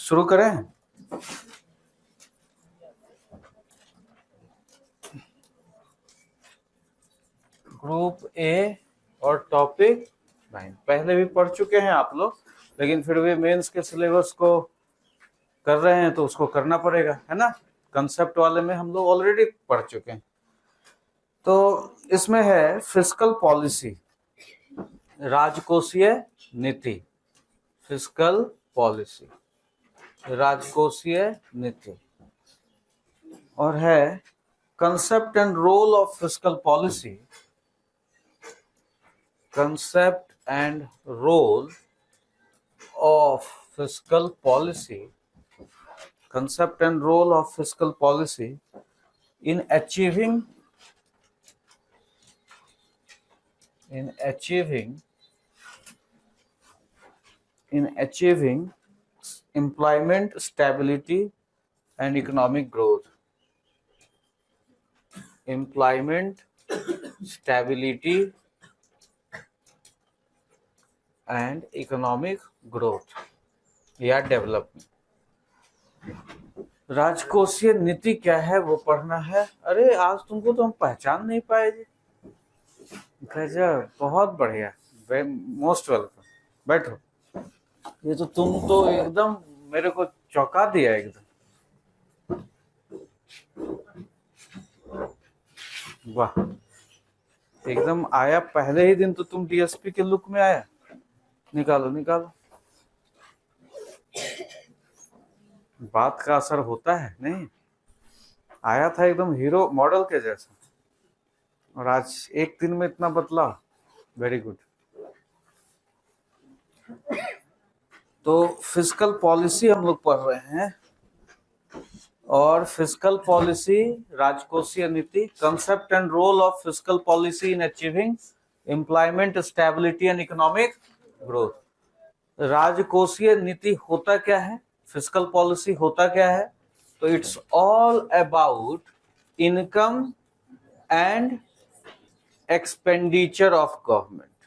शुरू करें। Group A और टॉपिक 9 पहले भी पढ़ चुके हैं आप लोग, लेकिन फिर भी मेंस के सिलेबस को कर रहे हैं तो उसको करना पड़ेगा, है ना। कंसेप्ट वाले में हम लोग ऑलरेडी पढ़ चुके हैं। तो इसमें है फिस्कल पॉलिसी, राजकोषीय नीति। फिस्कल पॉलिसी, राजकोषीय नीति, और है concept and role of fiscal policy. Concept and role of fiscal policy, concept and role of fiscal policy in achieving employment stability and economic growth. Employment stability and economic growth या development. राजकोषीय नीति क्या है वो पढ़ना है। अरे आज तुमको तो हम पहचान नहीं पाए जी। गजब, बहुत बढ़िया, मोस्ट वेलकम। बैठो। ये तो तुम तो एकदम मेरे को चौंका दिया एकदम। वाह, एकदम आया पहले ही दिन तो तुम डीएसपी के लुक में आया। निकालो निकालो, बात का असर होता है नहीं। आया था एकदम हीरो मॉडल के जैसा, और आज एक दिन में इतना बदलाव। Very good. तो फिस्कल पॉलिसी हम लोग पढ़ रहे हैं, और फिस्कल पॉलिसी, राजकोषीय नीति, concept and role of fiscal policy in achieving employment stability and economic growth. राजकोषीय नीति होता क्या है, फिस्कल पॉलिसी होता क्या है? तो it's all about income and expenditure of government.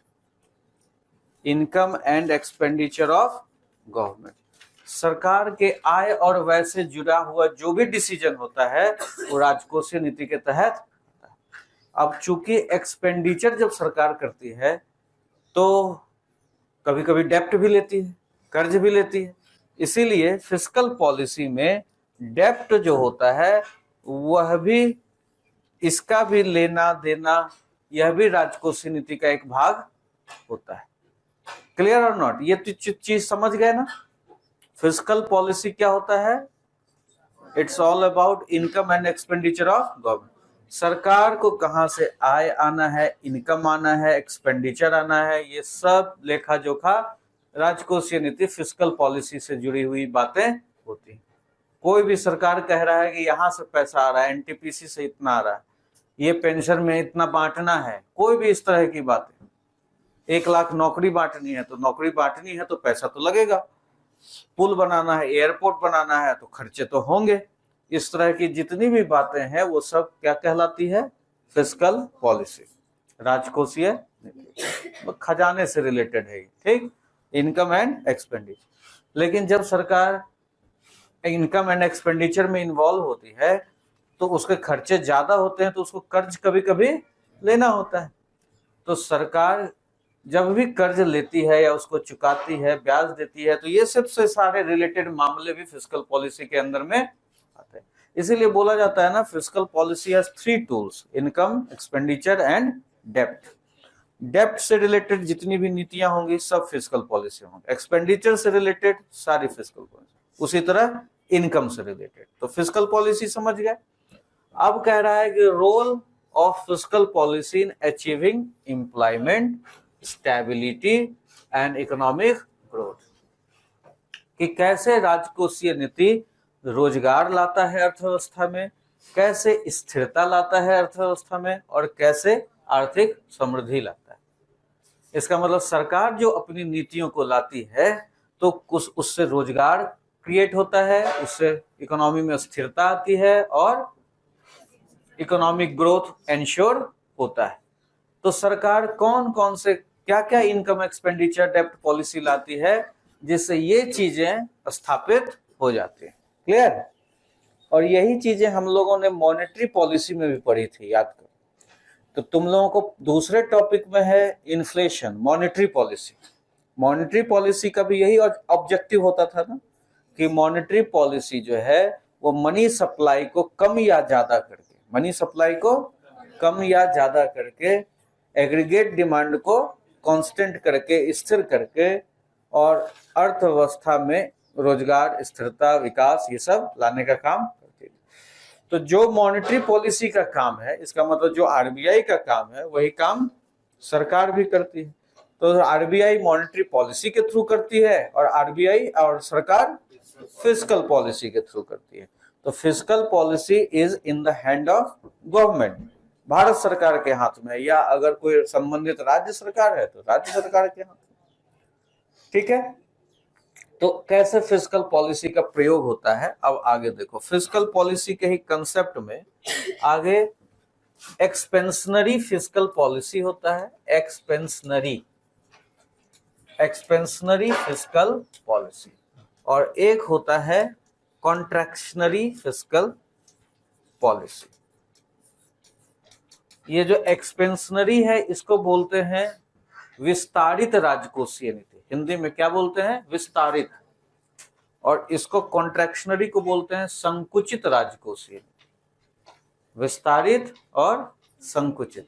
Income and expenditure of government, सरकार के आय और व्यय से जुड़ा हुआ जो भी डिसीजन होता है वो राजकोषीय नीति के तहत। अब चूंकि एक्सपेंडिचर जब सरकार करती है तो कभी कभी डेप्ट भी लेती है, कर्ज भी लेती है, इसीलिए फिस्कल पॉलिसी में डेप्ट जो होता है वह भी, इसका भी लेना देना, यह भी राजकोषीय नीति का एक भाग होता है। क्लियर और नॉट? ये तो चीज समझ गए ना। फिस्कल पॉलिसी क्या होता है? It's all about income and expenditure of government. सरकार को कहां से आय आना है, इनकम आना है, एक्सपेंडिचर आना है, ये सब लेखा जोखा राजकोषीय नीति, फिस्कल पॉलिसी से जुड़ी हुई बातें होती हैं। कोई भी सरकार कह रहा है कि यहाँ से पैसा आ रहा है, एनटीपीसी से इतना आ रहा है, ये पेंशन में इतना बांटना है, कोई भी इस तरह की बातें। 1 लाख नौकरी बांटनी है तो नौकरी बांटनी है तो पैसा तो लगेगा। पुल बनाना है, एयरपोर्ट बनाना है तो खर्चे तो होंगे। इस तरह की जितनी भी बातें हैं वो सब क्या कहलाती है? फिस्कल पॉलिसी, राजकोषीय नीति, खजाने से रिलेटेड है। ठीक, इनकम एंड एक्सपेंडिचर। लेकिन जब सरकार इनकम एंड एक्सपेंडिचर में इन्वॉल्व होती है तो उसके खर्चे ज्यादा होते हैं, तो उसको कर्ज कभी कभी लेना होता है। तो सरकार जब भी कर्ज लेती है या उसको चुकाती है, ब्याज देती है, तो ये सबसे सारे रिलेटेड मामले भी फिस्कल पॉलिसी के अंदर में आते हैं। इसीलिए बोला जाता है ना, fiscal policy has 3 tools, income, expenditure and डेप्ट। डेप्ट से रिलेटेड जितनी भी नीतियां होंगी सब फिस्कल पॉलिसी होंगी, एक्सपेंडिचर से रिलेटेड सारी फिस्कल पॉलिसी, उसी तरह इनकम से रिलेटेड। तो फिस्कल पॉलिसी समझ गए। अब कह रहा है कि role of fiscal policy in achieving employment stability and economic growth, कि कैसे राजकोषीय नीति रोजगार लाता है अर्थव्यवस्था में, कैसे स्थिरता लाता है अर्थव्यवस्था में, और कैसे आर्थिक समृद्धि लाता है। इसका मतलब सरकार जो अपनी नीतियों को लाती है तो कुछ उससे रोजगार क्रिएट होता है, उससे इकोनॉमी में स्थिरता आती है और इकोनॉमिक ग्रोथ एंश्योर होता है। तो सरकार कौन कौन से क्या इनकम, एक्सपेंडिचर, डेप्ट पॉलिसी लाती है जिससे ये चीजें स्थापित हो जाती है। क्लियर? और यही चीजें हम लोगों ने मॉनेटरी पॉलिसी में भी पढ़ी थी, याद करो। तो तुम लोगों को दूसरे टॉपिक में है inflation, monetary policy. Monetary policy का भी यही ऑब्जेक्टिव होता था ना, कि मॉनेटरी पॉलिसी जो है वो मनी सप्लाई को कम या ज्यादा करके, मनी सप्लाई को कम या ज्यादा करके, एग्रीगेट डिमांड को कांस्टेंट करके, स्थिर करके, और अर्थव्यवस्था में रोजगार, स्थिरता, विकास, ये सब लाने का काम करती है। तो जो मॉनेटरी पॉलिसी का काम है, इसका मतलब जो आरबीआई का काम है, वही काम सरकार भी करती है। तो आरबीआई मॉनेटरी पॉलिसी के थ्रू करती है और आरबीआई और सरकार फिस्कल पॉलिसी के थ्रू करती है। तो fiscal policy is in the hand of government, Bharat सरकार के हाथ में, या अगर कोई संबंधित राज्य सरकार है तो राज्य सरकार के हाथ में। ठीक है? तो कैसे फिस्कल पॉलिसी का प्रयोग होता है, अब आगे देखो। फिस्कल पॉलिसी के ही कंसेप्ट में आगे एक्सपेंशनरी फिस्कल पॉलिसी होता है, एक्सपेंशनरी फिस्कल पॉलिसी, और एक होता है कॉन्ट्रैक्शनरी फिस्कल पॉलिसी। ये जो एक्सपेंशनरी है इसको बोलते हैं विस्तारित राजकोषीय नीति, हिंदी में क्या बोलते हैं? विस्तारित। और इसको कॉन्ट्रैक्शनरी को बोलते हैं संकुचित राजकोषीय नीति, विस्तारित और संकुचित।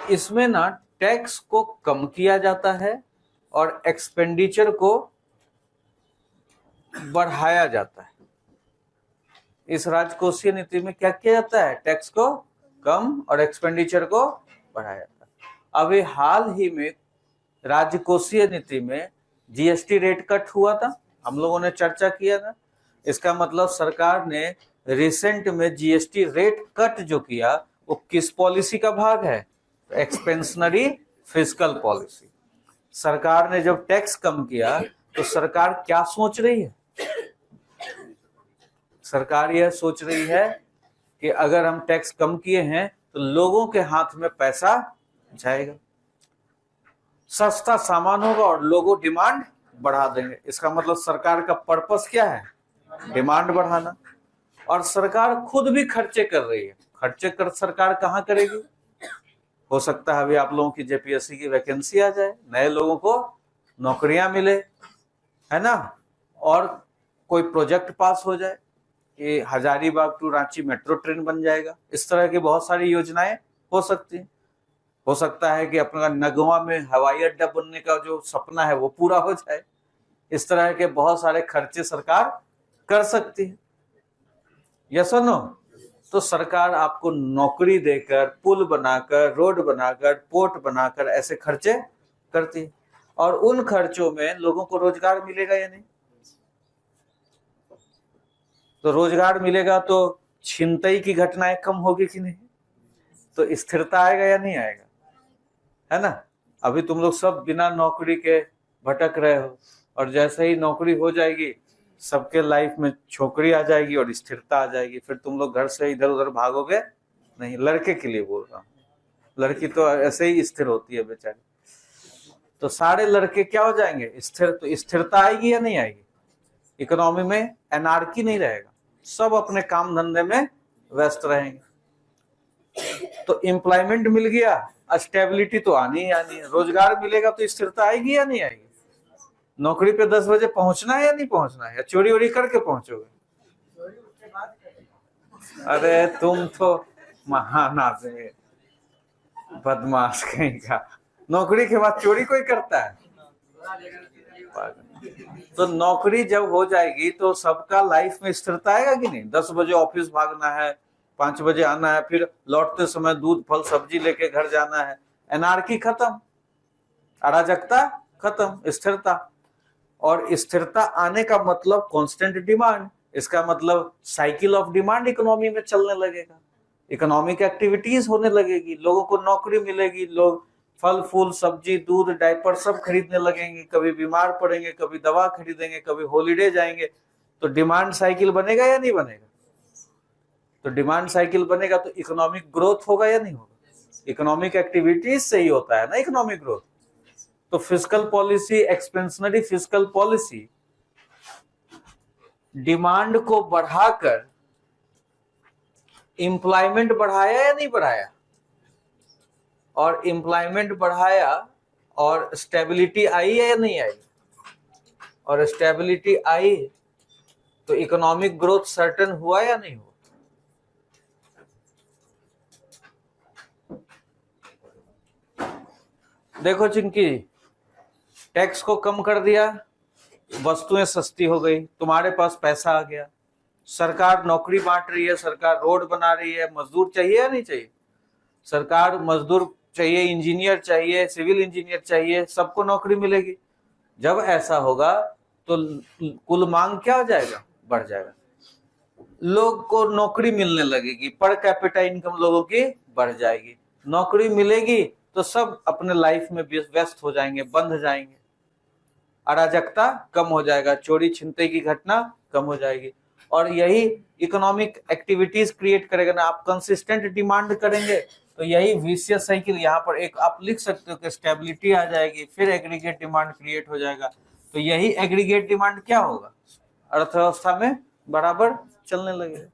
इसमें ना टैक्स को कम किया जाता है और एक्सपेंडिचर को बढ़ाया जाता है। इस राजकोषीय नीति में क्या किया जाता है? टैक्स को कम और एक्सपेंडिचर को बढ़ाया जाता है। अभी हाल ही में राजकोषीय नीति में जीएसटी रेट कट हुआ था, हम लोगों ने चर्चा किया था। इसका मतलब सरकार ने रिसेंट में जीएसटी रेट कट जो किया वो किस पॉलिसी का भाग है? Expansionary fiscal policy. सरकार ने जब टैक्स कम किया तो सरकार क्या सोच रही है? सरकार यह सोच रही है कि अगर हम टैक्स कम किए हैं तो लोगों के हाथ में पैसा जाएगा, सस्ता सामान होगा और लोगों डिमांड बढ़ा देंगे। इसका मतलब सरकार का पर्पस क्या है? डिमांड बढ़ाना। और सरकार खुद भी खर्चे कर रही है। खर्चे कर सरकार कहाँ करेगी? हो सकता है अभी आप लोगों की जेपीएससी की वैकेंसी आ जाए, नए लोगों को नौकरियां मिले, है ना, और कोई प्रोजेक्ट पास हो जाए कि Hazaribagh to Ranchi metro train बन जाएगा। इस तरह की बहुत सारी योजनाएं हो सकती हैं। हो सकता है कि अपना नगवा में हवाई अड्डा बनने का जो सपना है वो पूरा हो जाए। इस तरह के बहुत सारे खर्चे सरकार कर सकती है। यस और नो? तो सरकार आपको नौकरी देकर, पुल बनाकर, रोड बनाकर, पोर्ट बनाकर ऐसे खर्चे करती है। और उन खर्चों में लोगों को रोजगार मिलेगा या नहीं? तो रोजगार मिलेगा तो छिनतई की घटनाएं कम होगी कि नहीं? तो स्थिरता आएगा या नहीं आएगा? है ना? अभी तुम लोग सब बिना नौकरी के भटक रहे हो, और जैसे ही नौकरी हो जाएगी सबके लाइफ में छोकरी आ जाएगी और स्थिरता आ जाएगी। फिर तुम लोग घर से इधर उधर भागोगे नहीं। लड़के के लिए बोल रहा हूँ, लड़की तो ऐसे ही स्थिर होती है बेचारी। तो सारे लड़के क्या हो जाएंगे? स्थिर। तो स्थिरता आएगी या नहीं आएगी? इकोनॉमी में एनार्की नहीं रहेगा, सब अपने काम धंधे में व्यस्त रहेंगे। तो एम्प्लॉयमेंट मिल गया, स्टेबिलिटी तो आनी ही आनी है। रोजगार मिलेगा तो स्थिरता आएगी या नहीं आएगी? नौकरी पे 10 बजे पहुंचना है या नहीं पहुंचना है? या चोरी वोरी करके पहुंचोगे? अरे तुम तो महान आदमी, बदमाश कहीं का। नौकरी के बाद चोरी कोई करता है? तो नौकरी जब हो जाएगी तो सबका लाइफ में स्थिरता आएगा कि नहीं? 10 बजे ऑफिस भागना है, 5 बजे आना है, फिर लौटते समय दूध फल सब्जी लेके घर जाना है। एनार्की खत्म, अराजकता खत्म, स्थिरता। और स्थिरता आने का मतलब कांस्टेंट डिमांड। इसका मतलब साइकिल ऑफ डिमांड इकोनॉमी में चलने लगेगा, इकोनॉमिक एक्टिविटीज होने लगेगी, लोगों को नौकरी मिलेगी, लोग फल फूल सब्जी दूध डायपर सब खरीदने लगेंगे, कभी बीमार पड़ेंगे, कभी दवा खरीदेंगे, कभी हॉलीडे जाएंगे। तो डिमांड साइकिल बनेगा या नहीं बनेगा? तो डिमांड साइकिल बनेगा तो इकोनॉमिक ग्रोथ होगा या नहीं होगा? इकोनॉमिक एक्टिविटीज से ही होता है ना इकोनॉमिक ग्रोथ। तो fiscal policy, expansionary fiscal policy demand को बढ़ाकर एम्प्लॉयमेंट बढ़ाया या नहीं बढ़ाया? और एम्प्लॉयमेंट बढ़ाया और स्टेबिलिटी आई है या नहीं आई? और स्टेबिलिटी आई तो इकोनॉमिक ग्रोथ सर्टेन हुआ या नहीं हुआ? देखो चिंकी, टैक्स को कम कर दिया, वस्तुएं सस्ती हो गई, तुम्हारे पास पैसा आ गया, सरकार नौकरी बांट रही है, सरकार रोड बना रही है, मजदूर चाहिए या नहीं चाहिए? सरकार मजदूर चाहिए, इंजीनियर चाहिए, सिविल इंजीनियर चाहिए, सबको नौकरी मिलेगी। जब ऐसा होगा तो कुल मांग क्या हो जाएगा? बढ़ जाएगा, लोग को नौकरी मिलने लगेगी, पर कैपिटा इनकम लोगों की बढ़ जाएगी, नौकरी मिलेगी तो सब अपने लाइफ में व्यस्त हो जाएंगे, बंध जाएंगे, अराजकता कम हो जाएगा, चोरी छिनतई की घटना कम हो जाएगी, और यही इकोनॉमिक एक्टिविटीज क्रिएट करेगा ना। आप कंसिस्टेंट डिमांड करेंगे तो यही विशियस साइकिल, यहाँ पर एक आप लिख सकते हो कि स्टेबिलिटी आ जाएगी, फिर एग्रीगेट डिमांड क्रिएट हो जाएगा, तो यही एग्रीगेट डिमांड क्या होगा? अर्थव्यवस्था में बराबर चलने लगेगा।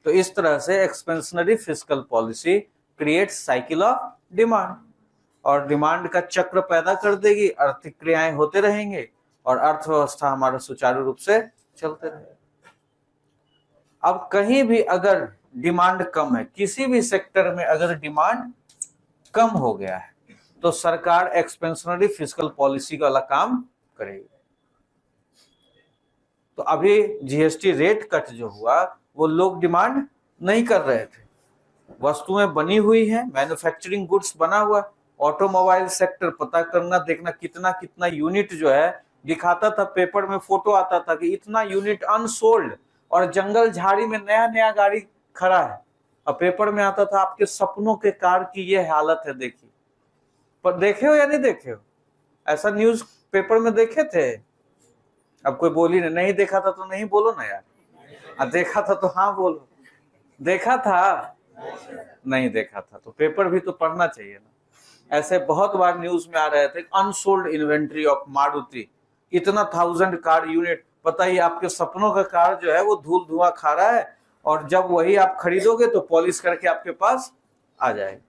तो इस तरह से expansionary fiscal policy creates cycle of demand, और डिमांड का चक्र पैदा कर देगी, आर्थिक क्रियाएं होते रहेंगे और अर्थव्यवस्था हमारा सुचारू रूप से चलते रहेगा। अब कहीं भी अगर डिमांड कम है, किसी भी सेक्टर में अगर डिमांड कम हो गया है, तो सरकार एक्सपेंशनरी फिस्कल पॉलिसी वाला काम करेगी। तो अभी जीएसटी रेट कट जो हुआ, वो लोग डिमांड नहीं कर रहे थे, वस्तुएं बनी हुई हैं, मैन्युफैक्चरिंग गुड्स बना हुआ, ऑटोमोबाइल सेक्टर पता करना, देखना कितना कितना यूनिट जो है, दिखाता था पेपर में, फोटो आता था कि इतना यूनिट अनसोल्ड, और जंगल झाड़ी में नया नया गाड़ी खड़ा है, और पेपर में आता था आपके सपनों के कार की ये हालत है, देखिए। पर देखे हो या नहीं देखे हो? ऐसा न्यूज पेपर में देखे थे? अब कोई बोली नहीं देखा था तो नहीं बोलो ना यार, देखा था तो हाँ बोलो। देखा था? नहीं देखा था तो पेपर भी तो पढ़ना चाहिए ना। ऐसे बहुत बार न्यूज में आ रहे थे, अनसोल्ड इन्वेंट्री ऑफ मारुति, इतना 1000 कार यूनिट। पता ही आपके सपनों का कार जो है वो धूल धुआं खा रहा है, और जब वही आप खरीदोगे तो पॉलिश करके आपके पास आ जाएगा।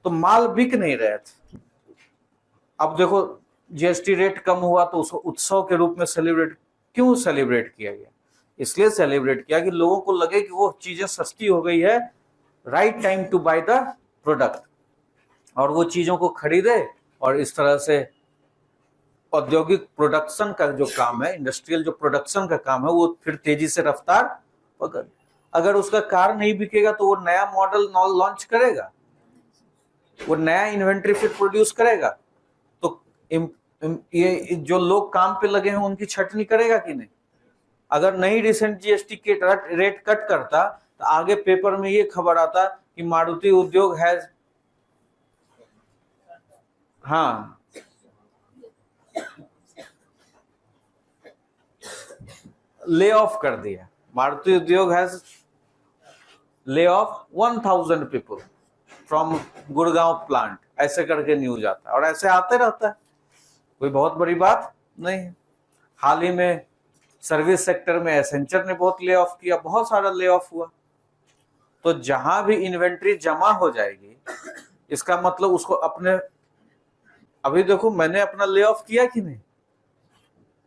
तो माल बिक नहीं रहे थे। अब देखो जीएसटी रेट कम हुआ तो उसको उत्सव के रूप में क्यों सेलिब्रेट किया गया? इसलिए सेलिब्रेट किया कि लोगों को लगे कि वो चीजें सस्ती हो गई है, right time to buy the product, और वो चीजों को खरीदे, और इस तरह से औद्योगिक प्रोडक्शन का जो काम है, इंडस्ट्रियल जो प्रोडक्शन का काम है, वो फिर तेजी से रफ्तार पकड़। अगर उसका कार नहीं बिकेगा तो वो नया मॉडल लॉन्च करेगा, वो नया इन्वेंट्री फिर प्रोड्यूस करेगा, तो ये जो लोग काम पे लगे हैं उनकी छटनी करेगा कि नहीं? अगर नहीं रिसेंट जीएसटी के रेट कट करता तो आगे पेपर में ये खबर आता कि मारुति उद्योग है, हाँ, ले ऑफ कर दिया, मारुति उद्योग has lay off 1000 people from Gurgaon plant, ऐसे करके न्यूज आता है, और ऐसे आते रहता है, कोई बहुत बड़ी बात नहीं है। हाल ही में सर्विस सेक्टर में एसेंचर ने बहुत ले ऑफ किया, बहुत सारा ले ऑफ हुआ। तो जहां भी इन्वेंट्री जमा हो जाएगी, इसका मतलब उसको अपने, अभी देखो मैंने अपना ले ऑफ किया कि नहीं?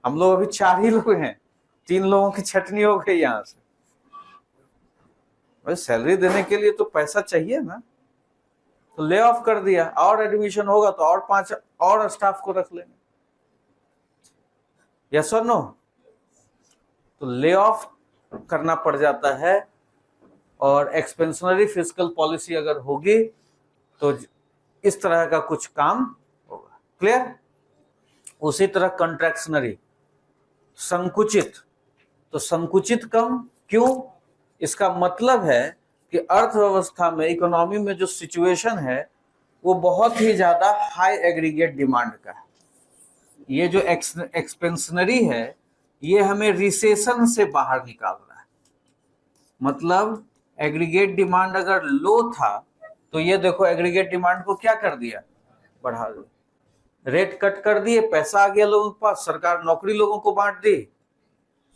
हम लोग अभी 4 ही लोग हैं, 3 लोगों की छटनी हो गई यहां से। भाई सैलरी देने के लिए तो पैसा चाहिए ना, तो ले ऑफ कर दिया, और एडमिशन होगा तो और 5 और स्टाफ को रख लेंगे। यस और नो? तो ले ऑफ करना पड़ जाता है, और एक्सपेंशनरी फिस्कल पॉलिसी अगर होगी तो इस तरह का कुछ काम होगा। क्लियर? उसी तरह कंट्रैक्शनरी, संकुचित, तो संकुचित कम क्यों? इसका मतलब है कि अर्थव्यवस्था में, इकोनॉमी में जो सिचुएशन है वो बहुत ही ज्यादा हाई एग्रीगेट डिमांड का है। ये जो एक्सपेंशनरी है ये हमें रिसेशन से बाहर निकाल रहा है। मतलब एग्रीगेट डिमांड अगर लो था तो ये देखो एग्रीगेट डिमांड को क्या कर दिया, बढ़ा दिए, रेट कट कर दिए, पैसा आ गया लोगों के पास, सरकार नौकरी लोगों को बांट दी,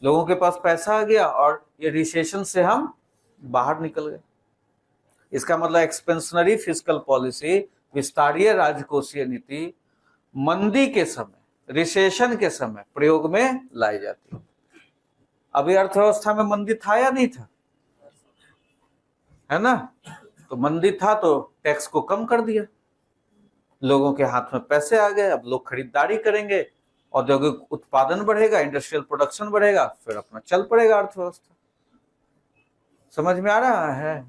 लोगों के पास पैसा आ गया और ये रिसेशन से हम बाहर निकल गए। इसका मतलब एक्सपेंशनरी फिस्कल पॉलिसी, विस्तारीय राजकोषीय नीति मंदी के समय, रिसेशन के समय प्रयोग में लाई जाती है। अभी अर्थव्यवस्था में मंदी था या नहीं था, है ना? तो मंदी था तो टैक्स को कम कर दिया, लोगों के हाथ में पैसे आ गए, अब लोग खरीदारी करेंगे, औद्योगिक उत्पादन बढ़ेगा, इंडस्ट्रियल प्रोडक्शन बढ़ेगा, फिर अपना चल पड़ेगा अर्थव्यवस्था। समझ में आ रहा है?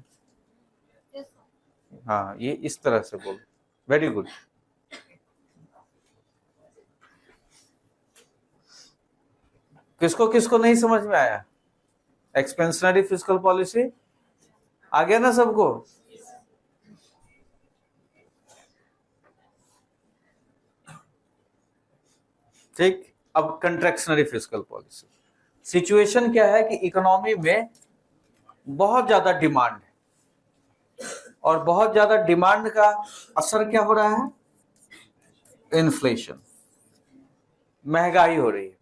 हाँ, ये इस तरह से बोलो। Very good. किसको किसको नहीं समझ में आया? एक्सपेंशनरी फिस्कल पॉलिसी आ गया ना सबको? ठीक। अब कंट्रैक्शनरी फिस्कल पॉलिसी, सिचुएशन क्या है कि इकोनॉमी में बहुत ज्यादा डिमांड है और बहुत ज्यादा डिमांड का असर क्या हो रहा है? इन्फ्लेशन, महंगाई हो रही है।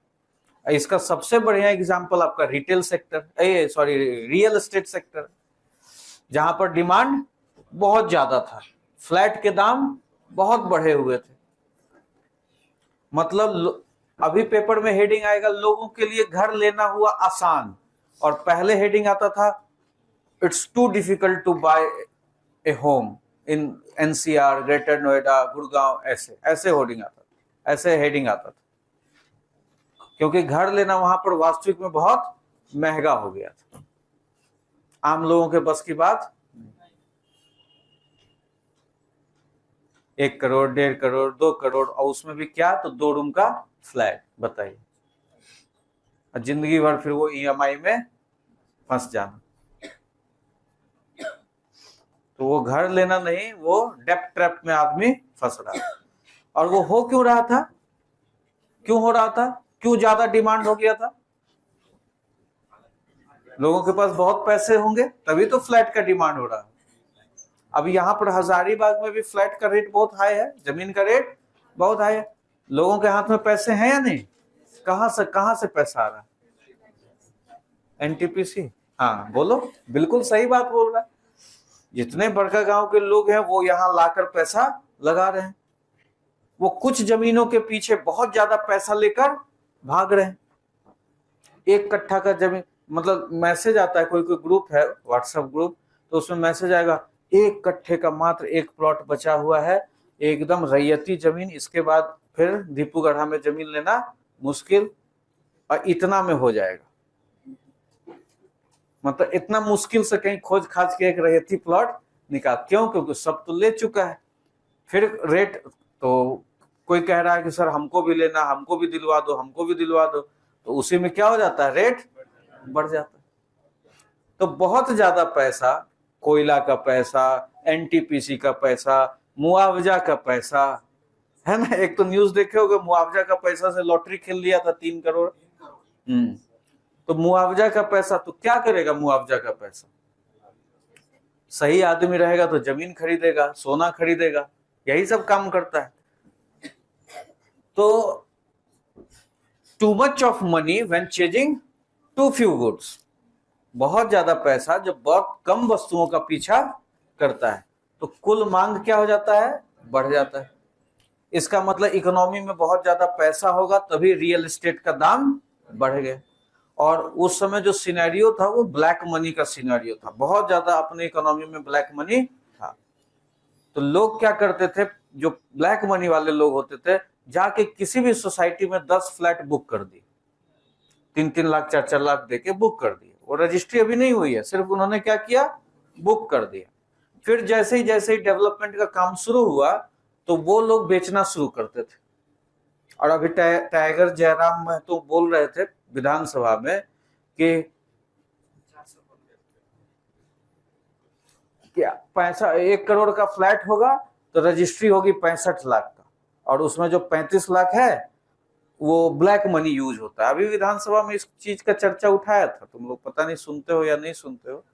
इसका सबसे बढ़िया एग्जांपल आपका retail sector, real estate sector, जहां पर डिमांड बहुत ज्यादा था, फ्लैट के दाम बहुत बढ़े हुए थे। मतलब अभी पेपर में हेडिंग आएगा, लोगों के लिए घर लेना हुआ आसान, और पहले हेडिंग आता था it's too difficult to buy a home in NCR, Greater Noida, Gurgaon, ऐसे ऐसे होर्डिंग आता था, ऐसे हेडिंग आता था, क्योंकि घर लेना वहां पर वास्तविक में बहुत महंगा हो गया था, आम लोगों के बस की बात। 1 करोड़, 1.5 करोड़, 2 करोड़, और उसमें भी क्या, तो 2 रूम का फ्लैट, बताइए। जिंदगी भर फिर वो ईएमआई में फंस जाना। तो वो घर लेना नहीं, वो डेप्ट ट्रैप में आदमी फंस रहा था। और वो हो क्यों रहा था? क्यों हो रहा था? क्यों ज्यादा डिमांड हो गया था? लोगों के पास बहुत पैसे होंगे तभी तो फ्लैट का डिमांड हो रहा है। अब यहाँ पर हजारीबाग में भी फ्लैट का रेट बहुत हाई है, जमीन का रेट बहुत हाई है। लोगों के हाथ में पैसे हैं या नहीं? कहां से पैसा आ रहा है? एनटीपीसी। हाँ बोलो, बिल्कुल सही बात बोल रहा है। जितने बड़का गांव के लोग हैं वो यहाँ लाकर पैसा लगा रहे हैं, वो कुछ जमीनों के पीछे बहुत ज्यादा पैसा लेकर भाग रहे हैं। 1 कट्ठा का जमीन, मतलब मैसेज आता है, कोई ग्रुप है व्हाट्सएप ग्रुप, तो उसमें मैसेज आएगा 1 कट्ठे का मात्र 1 प्लॉट बचा हुआ है, एकदम रैयती जमीन, इसके बाद फिर दीपूगढ़ा में जमीन लेना मुश्किल, और इतना में हो जाएगा। मतलब इतना मुश्किल से कहीं खोज खाज के एक रैयती प्लॉट निकाल, क्यों? क्योंकि सब तो ले चुका है। फिर रेट तो कोई कह रहा है कि सर हमको भी लेना, हमको भी दिलवा दो, हमको भी दिलवा दो, तो उसी में क्या हो जाता है? रेट बढ़ जाता है। तो बहुत ज्यादा पैसा, कोयला का पैसा, एनटीपीसी का पैसा, मुआवजा का पैसा, है ना? एक तो न्यूज देखे होगे, मुआवजा का पैसा से लॉटरी खेल लिया था 3 करोड़। तो मुआवजा का पैसा, तो क्या करेगा मुआवजा का पैसा? सही आदमी रहेगा तो जमीन खरीदेगा, सोना खरीदेगा, यही सब काम करता है। तो too much of money when chasing too few goods, बहुत ज्यादा पैसा जब बहुत कम वस्तुओं का पीछा करता है तो कुल मांग क्या हो जाता है? बढ़ जाता है। इसका मतलब इकोनॉमी में बहुत ज्यादा पैसा होगा तभी रियल एस्टेट का दाम बढ़ गया। और उस समय जो सिनेरियो था वो ब्लैक मनी का सिनेरियो था, बहुत ज्यादा अपने इकोनॉमी में ब्लैक मनी था। तो लोग क्या करते थे, जो ब्लैक मनी वाले लोग होते थे, जाके किसी भी सोसाइटी में 10 फ्लैट बुक कर दी, 3-3 लाख 4-4 लाख देके बुक कर दिए। वो रजिस्ट्री अभी नहीं हुई है, सिर्फ उन्होंने क्या किया? बुक कर दिया। फिर जैसे ही डेवलपमेंट का काम शुरू हुआ तो वो लोग बेचना शुरू करते थे। और अभी टाइगर जयराम महतो बोल रहे थे विधानसभा में कि क्या पैसा, 1 करोड़ का फ्लैट होगा तो रजिस्ट्री होगी 65 लाख का, और उसमें जो 35 लाख है वो ब्लैक मनी यूज होता है। अभी विधानसभा में इस चीज का चर्चा उठाया था, तुम लोग पता नहीं सुनते हो या नहीं सुनते हो।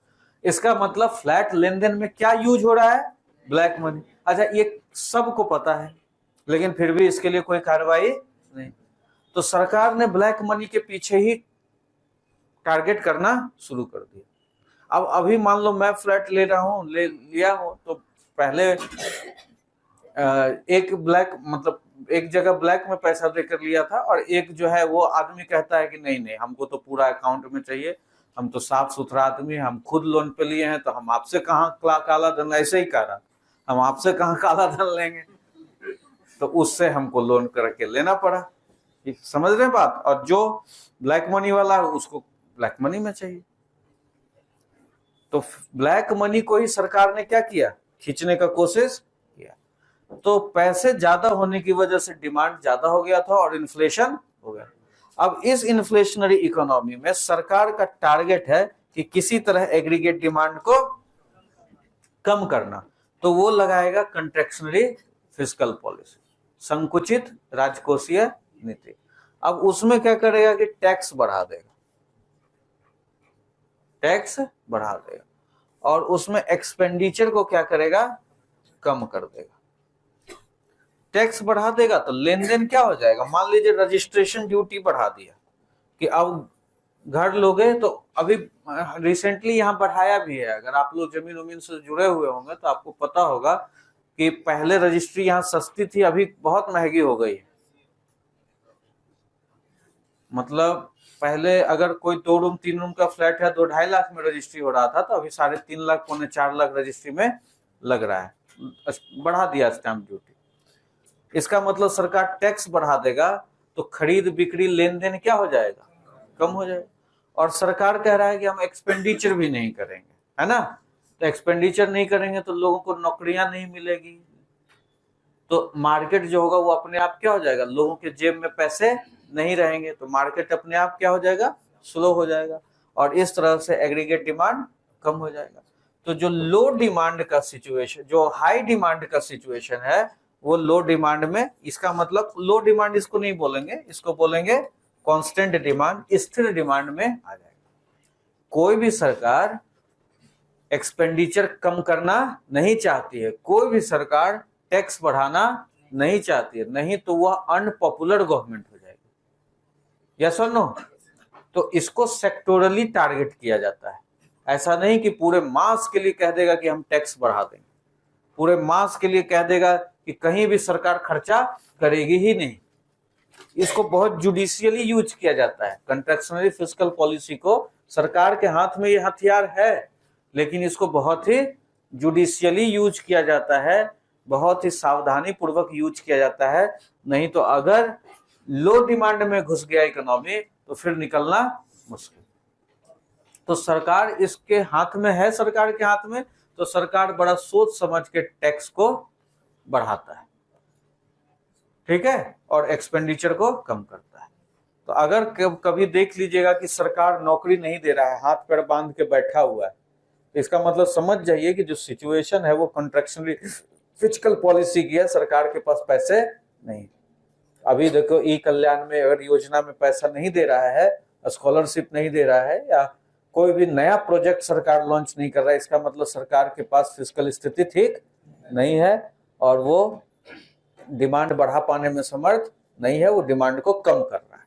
इसका मतलब फ्लैट लेन देन में क्या यूज हो रहा है? Black money. अच्छा, ये सबको पता है, लेकिन फिर भी इसके लिए कोई कार्रवाई नहीं। तो सरकार ने ब्लैक मनी के पीछे ही टारगेट करना शुरू कर दिया। अब अभी मान लो मैं फ्लैट ले लिया हूं, तो पहले एक ब्लैक मतलब एक जगह ब्लैक में पैसा देकर लिया था, और एक जो है वो आदमी कहता है कि नहीं नहीं हमको तो पूरा अकाउंट में चाहिए, हम तो साफ सुथरा आदमी, हम खुद लोन पे लिए हैं, तो हम आपसे कहाँ काला धन, ऐसे ही कह रहा, हम आपसे कहाँ काला धन लेंगे, तो उससे हमको लोन करके लेना पड़ा। समझ रहे हैं बात। और जो ब्लैक मनी वाला है उसको ब्लैक मनी में चाहिए। तो ब्लैक मनी को ही सरकार ने क्या किया, खींचने का कोशिश किया। तो पैसे ज्यादा होने की वजह से डिमांड ज्यादा हो गया था और इन्फ्लेशन हो गया। अब इस इन्फ्लेशनरी इकोनॉमी में सरकार का टारगेट है कि किसी तरह एग्रीगेट डिमांड को कम करना, तो वो लगाएगा कंट्रैक्शनरी फिस्कल पॉलिसी, संकुचित राजकोषीय नीति। अब उसमें क्या करेगा कि टैक्स बढ़ा देगा, टैक्स बढ़ा देगा, और उसमें एक्सपेंडिचर को क्या करेगा, कम कर देगा। टैक्स बढ़ा देगा तो लेन देन क्या हो जाएगा, मान लीजिए रजिस्ट्रेशन ड्यूटी बढ़ा दिया कि अब घर लोगे, तो अभी रिसेंटली यहाँ बढ़ाया भी है। अगर आप लोग जमीन उमीन से जुड़े हुए होंगे तो आपको पता होगा कि पहले रजिस्ट्री यहाँ सस्ती थी, अभी बहुत महंगी हो गई है। मतलब पहले अगर कोई 2 रूम 3 रूम का फ्लैट है 2-2.5 लाख में रजिस्ट्री हो रहा था, तो अभी 3.5 लाख 4 लाख रजिस्ट्री में लग रहा है। बढ़ा दिया स्टैंप ड्यूटी। इसका मतलब सरकार टैक्स बढ़ा देगा तो खरीद बिक्री लेन देन क्या हो जाएगा, कम हो जाएगा। और सरकार कह रहा है कि हम एक्सपेंडिचर भी नहीं करेंगे, है ना। तो एक्सपेंडिचर नहीं करेंगे तो लोगों को नौकरियां नहीं मिलेगी, तो मार्केट जो होगा वो अपने आप क्या हो जाएगा, लोगों के जेब में पैसे नहीं रहेंगे, तो मार्केट अपने आप क्या हो जाएगा, स्लो हो जाएगा, और इस तरह से एग्रीगेट डिमांड कम हो जाएगा। तो जो लो डिमांड का सिचुएशन, जो हाई डिमांड का सिचुएशन है, वो लो डिमांड में, इसका मतलब लो डिमांड इसको नहीं बोलेंगे, इसको बोलेंगे कांस्टेंट डिमांड, स्थिर डिमांड में आ जाएगा। कोई भी सरकार एक्सपेंडिचर कम करना नहीं चाहती है, कोई भी सरकार टैक्स बढ़ाना नहीं चाहती है, नहीं तो वह अनपॉपुलर गवर्नमेंट हो जाएगी। यस और नो। तो इसको सेक्टोरली टारगेट किया जाता है। ऐसा नहीं कि पूरे मास के लिए कह देगा कि हम टैक्स बढ़ा देंगे, पूरे मास के लिए कह देगा कि कहीं भी सरकार खर्चा करेगी ही नहीं। इसको बहुत जुडिशियली यूज किया जाता है। कंट्रैक्शनरी फिस्कल पॉलिसी को सरकार के हाथ में ये हथियार है, लेकिन इसको बहुत ही जुडिशियली यूज किया जाता है, बहुत ही सावधानी पूर्वक यूज किया जाता है। नहीं तो अगर लो डिमांड में घुस गया इकोनॉमी तो फिर निकलना मुश्किल। तो सरकार इसके हाथ में है, सरकार के हाथ में, तो सरकार बड़ा सोच समझ के टैक्स को बढ़ाता है, ठीक है, और एक्सपेंडिचर को कम करता है। तो अगर कभी देख लीजिएगा कि सरकार नौकरी नहीं दे रहा है, हाथ पैर बांध के बैठा हुआ है, तो इसका मतलब समझ जाइए कि जो सिचुएशन है वो कंट्रैक्शनरी फिस्कल पॉलिसी की है, सरकार के पास पैसे नहीं। अभी देखो ई कल्याण में अगर योजना में पैसा नहीं दे रहा है, स्कॉलरशिप नहीं दे रहा है, या कोई भी नया प्रोजेक्ट सरकार लॉन्च नहीं कर रहा है, इसका मतलब सरकार के पास फिस्कल स्थिति ठीक नहीं है और वो डिमांड बढ़ा पाने में समर्थ नहीं है, वो डिमांड को कम कर रहा है,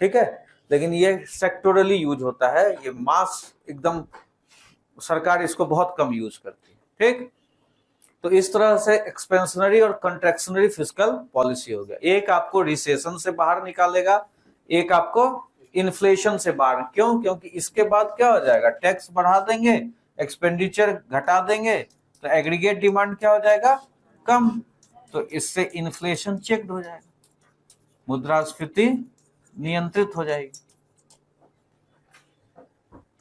ठीक है। लेकिन ये सेक्टोरली यूज होता है, ये मास एकदम सरकार इसको बहुत कम यूज करती है, ठीक। तो इस तरह से एक्सपेंशनरी और कंट्रैक्शनरी फिस्कल पॉलिसी हो गया। एक आपको रिसेशन से बाहर निकालेगा, एक आपको इन्फ्लेशन से बाहर। क्यों? क्योंकि इसके बाद क्या हो जाएगा, टैक्स बढ़ा देंगे, एक्सपेंडिचर घटा देंगे, तो एग्रीगेट डिमांड क्या हो जाएगा, कम। तो इससे इन्फ्लेशन चेक्ड हो जाएगा, मुद्रास्फीति नियंत्रित हो जाएगी।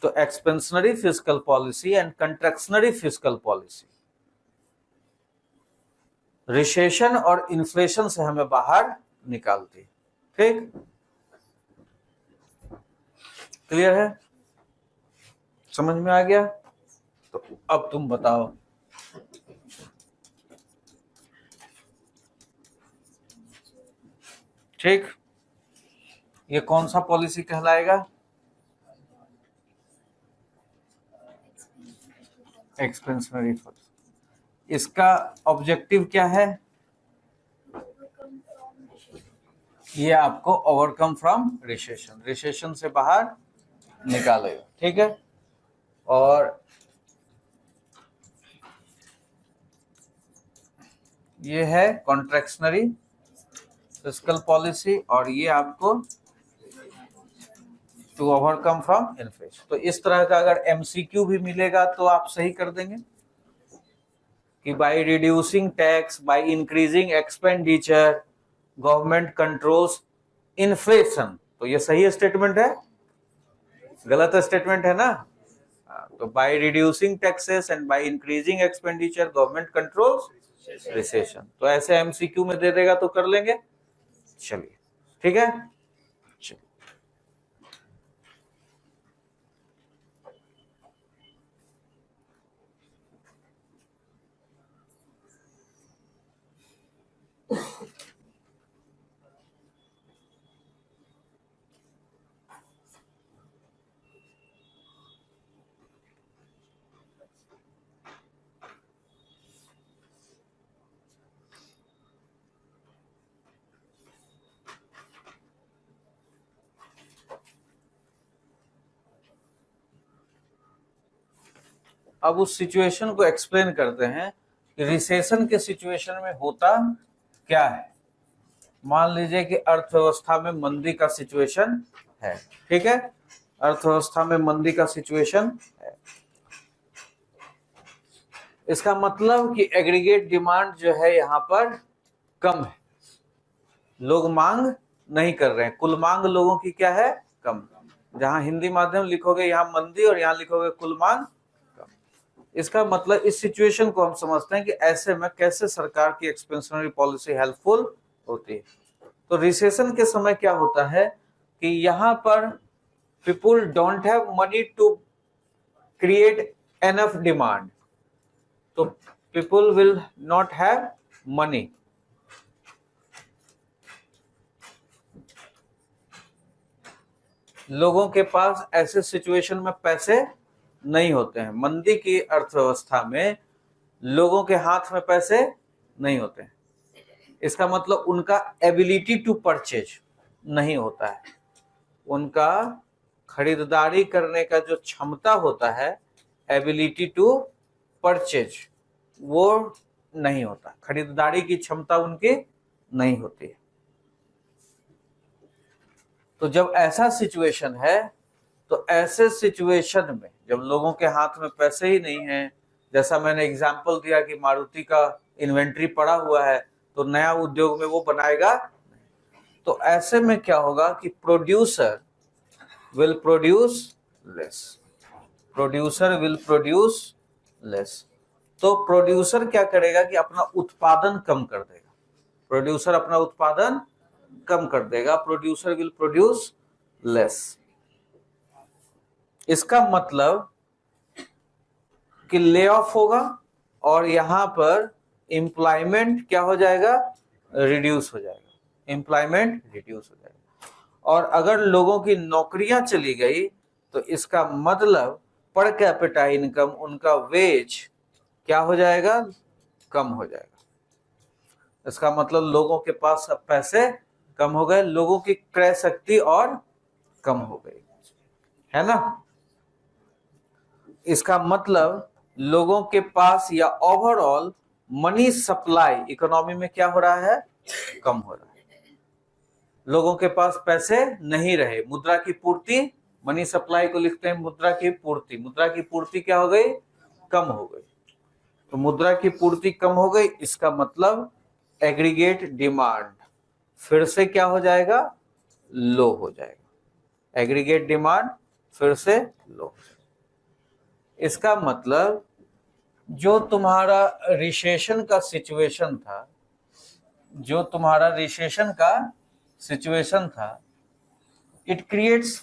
तो expansionary fiscal policy and contractionary fiscal policy recession और इन्फ्लेशन से हमें बाहर निकालती, ठीक। क्लियर है, समझ में आ गया? तो अब तुम बताओ, ठीक, ये कौन सा पॉलिसी कहलाएगा? Expansionary policy. इसका ऑब्जेक्टिव क्या है? ये आपको ओवरकम फ्रॉम रिसेशन, रिसेशन से बाहर निकालेगा, ठीक है। और ये है कॉन्ट्रैक्शनरी फिस्कल पॉलिसी, और ये आपको टू ओवरकम फ्रॉम इन्फ्लेशन। तो इस तरह का अगर एमसीक्यू भी मिलेगा तो आप सही कर देंगे कि by reducing tax, by increasing expenditure, government controls inflation. तो ये सही स्टेटमेंट है, गलत स्टेटमेंट है ना। तो by reducing taxes and by increasing expenditure government controls recession. तो ऐसे एमसीक्यू में दे देगा तो कर लेंगे। चलिए ठीक है। चलिए अब उस सिचुएशन को एक्सप्लेन करते हैं कि रिसेशन के सिचुएशन में होता क्या है। मान लीजिए कि अर्थव्यवस्था में मंदी का सिचुएशन है, ठीक है, अर्थव्यवस्था में मंदी का सिचुएशन है। इसका मतलब कि एग्रीगेट डिमांड जो है यहाँ पर कम है, लोग मांग नहीं कर रहे हैं, कुल मांग लोगों की क्या है, कम। जहां हिंदी माध्यम लिखोगे यहाँ मंदी और यहाँ लिखोगे कुल मांग कम। इसका मतलब इस सिचुएशन को हम समझते हैं कि ऐसे में कैसे सरकार की एक्सपेंशनरी पॉलिसी हेल्पफुल होती है। तो रिसेशन के समय क्या होता है कि यहाँ पर people don't have money to create enough demand, तो people will not have money. लोगों के पास ऐसे सिचुएशन में पैसे नहीं होते हैं। मंदी की अर्थव्यवस्था में लोगों के हाथ में पैसे नहीं होते हैं। इसका मतलब उनका एबिलिटी टू परचेज नहीं होता है, उनका खरीदारी करने का जो क्षमता होता है, एबिलिटी टू परचेज, वो नहीं होता, खरीदारी की क्षमता उनकी नहीं होती है। तो जब ऐसा सिचुएशन है, तो ऐसे सिचुएशन में जब लोगों के हाथ में पैसे ही नहीं है, जैसा मैंने एग्जांपल दिया कि मारुति का इन्वेंट्री पड़ा हुआ है तो नया उद्योग में वो बनाएगा, तो ऐसे में क्या होगा कि producer will produce less, producer will produce less. तो प्रोड्यूसर क्या करेगा कि अपना उत्पादन कम कर देगा, प्रोड्यूसर अपना उत्पादन कम कर देगा, प्रोड्यूसर विल प्रोड्यूस लेस। इसका मतलब कि ले ऑफ होगा और यहां पर एम्प्लॉयमेंट क्या हो जाएगा, रिड्यूस हो जाएगा, एम्प्लॉयमेंट रिड्यूस हो जाएगा। और अगर लोगों की नौकरियां चली गई तो इसका मतलब पर कैपिटा इनकम, उनका वेज क्या हो जाएगा, कम हो जाएगा। इसका मतलब लोगों के पास अब पैसे कम हो गए, लोगों की क्रय शक्ति और कम हो गई, है ना। इसका मतलब लोगों के पास या ओवरऑल मनी सप्लाई इकोनॉमी में क्या हो रहा है, कम हो रहा है। लोगों के पास पैसे नहीं रहे, मुद्रा की पूर्ति, मनी सप्लाई को लिखते हैं मुद्रा की पूर्ति, मुद्रा की पूर्ति क्या हो गई, कम हो गई। तो मुद्रा की पूर्ति कम हो गई, इसका मतलब एग्रीगेट डिमांड फिर से क्या हो जाएगा, लो हो जाएगा, एग्रीगेट डिमांड फिर से लो। इसका मतलब जो तुम्हारा रिसेशन का सिचुएशन था, जो तुम्हारा रिसेशन का सिचुएशन था, it creates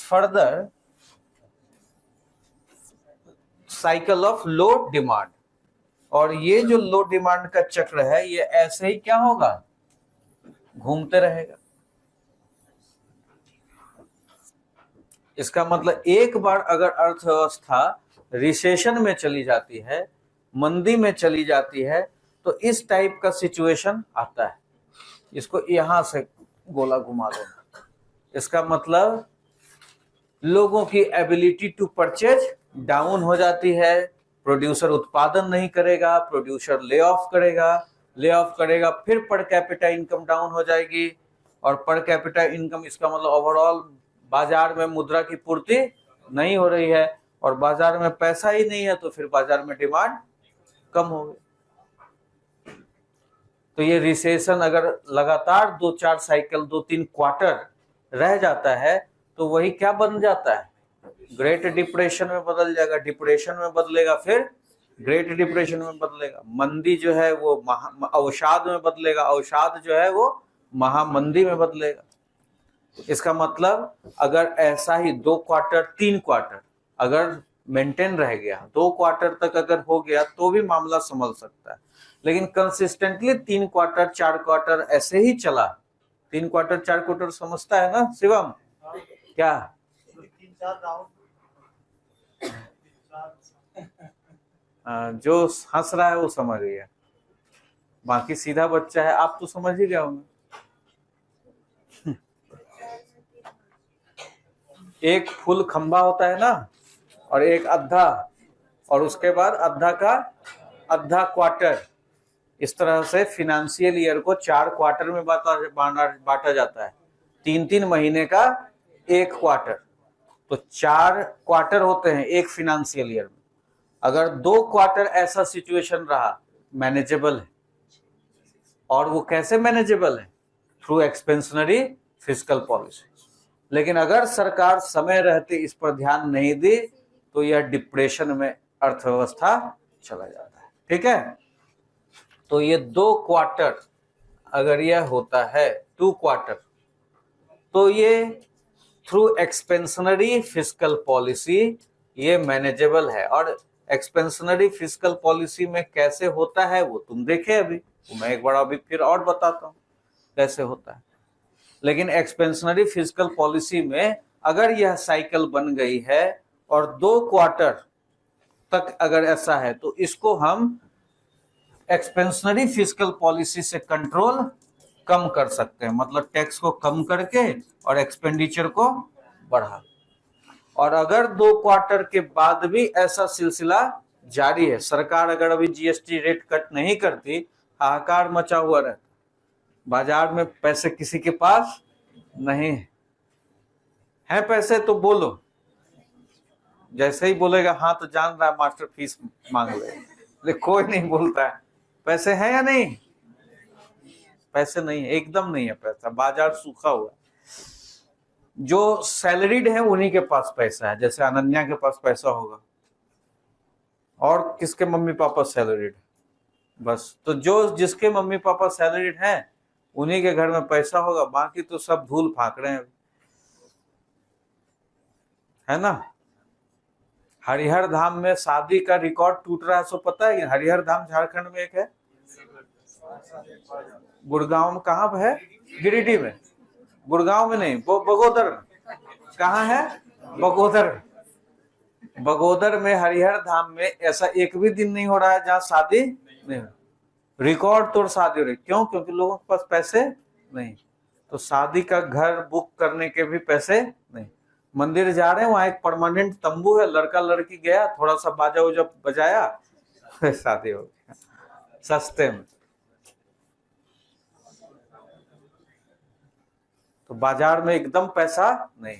further cycle of low demand. और ये जो लो डिमांड का चक्र है, ये ऐसे ही क्या होगा, घूमते रहेगा। इसका मतलब एक बार अगर अर्थव्यवस्था रिसेशन में चली जाती है, मंदी में चली जाती है, तो इस टाइप का सिचुएशन आता है। इसको यहां से गोला घुमा देना, इसका मतलब लोगों की एबिलिटी टू परचेज डाउन हो जाती है, प्रोड्यूसर उत्पादन नहीं करेगा, प्रोड्यूसर ले ऑफ करेगा, फिर पर कैपिटा इनकम डाउन हो जाएगी, और पर कैपिटा इनकम इसका मतलब ओवरऑल बाजार में मुद्रा की पूर्ति नहीं हो रही है, और बाजार में पैसा ही नहीं है, तो फिर बाजार में डिमांड कम होगी। तो ये रिसेशन अगर लगातार 2-4 साइकिल 2-3 क्वार्टर रह जाता है तो वही क्या बन जाता है, ग्रेट डिप्रेशन में बदल जाएगा, डिप्रेशन में बदलेगा, फिर ग्रेट डिप्रेशन में बदलेगा, मंदी जो है वो अवसाद में बदलेगा, अवसाद जो है वो महामंदी में बदलेगा। इसका मतलब अगर ऐसा ही 2 क्वार्टर 3 क्वार्टर अगर मेंटेन रह गया, 2 क्वार्टर तक अगर हो गया तो भी मामला संभल सकता है, लेकिन कंसिस्टेंटली 3 क्वार्टर 4 क्वार्टर ऐसे ही चला, 3 क्वार्टर 4 क्वार्टर समझता है ना शिवम, क्या 3-4 राउंड जो हंस रहा है वो समझ गया, बाकी सीधा बच्चा है आप तो समझ ही गए होंगे। एक फुल खंबा होता है ना, और एक अद्धा, और उसके बाद अद्धा का अद्धा क्वार्टर, इस तरह से फिनेंशियल ईयर को 4 क्वार्टर में बांटा जाता है, 3-3 महीने का एक क्वार्टर, तो 4 क्वार्टर होते हैं एक फिनेंशियल ईयर में। अगर 2 क्वार्टर ऐसा सिचुएशन रहा, मैनेजेबल है। और वो कैसे मैनेजेबल है, थ्रू एक्सपेंशनरी फिस्कल पॉलिसी। लेकिन अगर सरकार समय रहते इस पर ध्यान नहीं दी तो यह डिप्रेशन में अर्थव्यवस्था चला जाता है। ठीक है, तो ये 2 क्वार्टर अगर यह होता है 2 क्वार्टर, तो ये थ्रू एक्सपेंशनरी फिस्कल पॉलिसी ये मैनेजेबल है। और एक्सपेंशनरी फिस्कल पॉलिसी में कैसे होता है वो तुम देखे अभी, तो मैं एक बार अभी फिर और बताता हूँ कैसे होता है। लेकिन एक्सपेंशनरी फिस्कल पॉलिसी में अगर यह साइकिल बन गई है और 2 क्वार्टर तक अगर ऐसा है, तो इसको हम एक्सपेंशनरी फिस्कल पॉलिसी से कंट्रोल कम कर सकते हैं, मतलब टैक्स को कम करके और एक्सपेंडिचर को बढ़ा। और अगर 2 क्वार्टर के बाद भी ऐसा सिलसिला जारी है, सरकार अगर अभी जीएसटी रेट कट नहीं करती, हाहाकार मचा हुआ रहता, बाजार में पैसे किसी के पास नहीं है पैसे तो बोलो, जैसे ही बोलेगा हाँ तो जान रहा है मास्टर फीस मांग ले, लेकिन कोई नहीं बोलता है पैसे हैं या नहीं, पैसे नहीं है, एकदम नहीं है पैसा, बाजार सूखा हुआ है। जो सैलरीड है उन्हीं के पास पैसा है, जैसे अनन्या के पास पैसा होगा, और किसके मम्मी पापा सैलरीड बस, तो जो जिसके मम्मी पापा सैलरीड हैं उन्हीं के घर में पैसा होगा, बाकी तो सब धूल फाक रहे हैं, है ना। हरिहर धाम में शादी का रिकॉर्ड टूट रहा है, सो पता है कि हरिहर धाम झारखंड में एक है, गुड़गांव में, कहाँ पे है, गिरिडीह में, गुड़गांव में नहीं, वो बगोदर में, कहाँ है, बगोदर में हरिहर धाम में ऐसा एक भी दिन नहीं हो रहा है जहाँ शादी नहीं हो, रिकॉर्ड तोड़ शादी हो रही। क्यों? क्योंकि लोगों के पास पैसे नहीं, तो शादी का घर बुक करने के भी पैसे नहीं। मंदिर जा रहे हैं, वहां एक परमानेंट तंबू है, लड़का लड़की गया, थोड़ा सा बाजा उजा बजाया, शादी हो गया सस्ते में। तो बाजार में एकदम पैसा नहीं।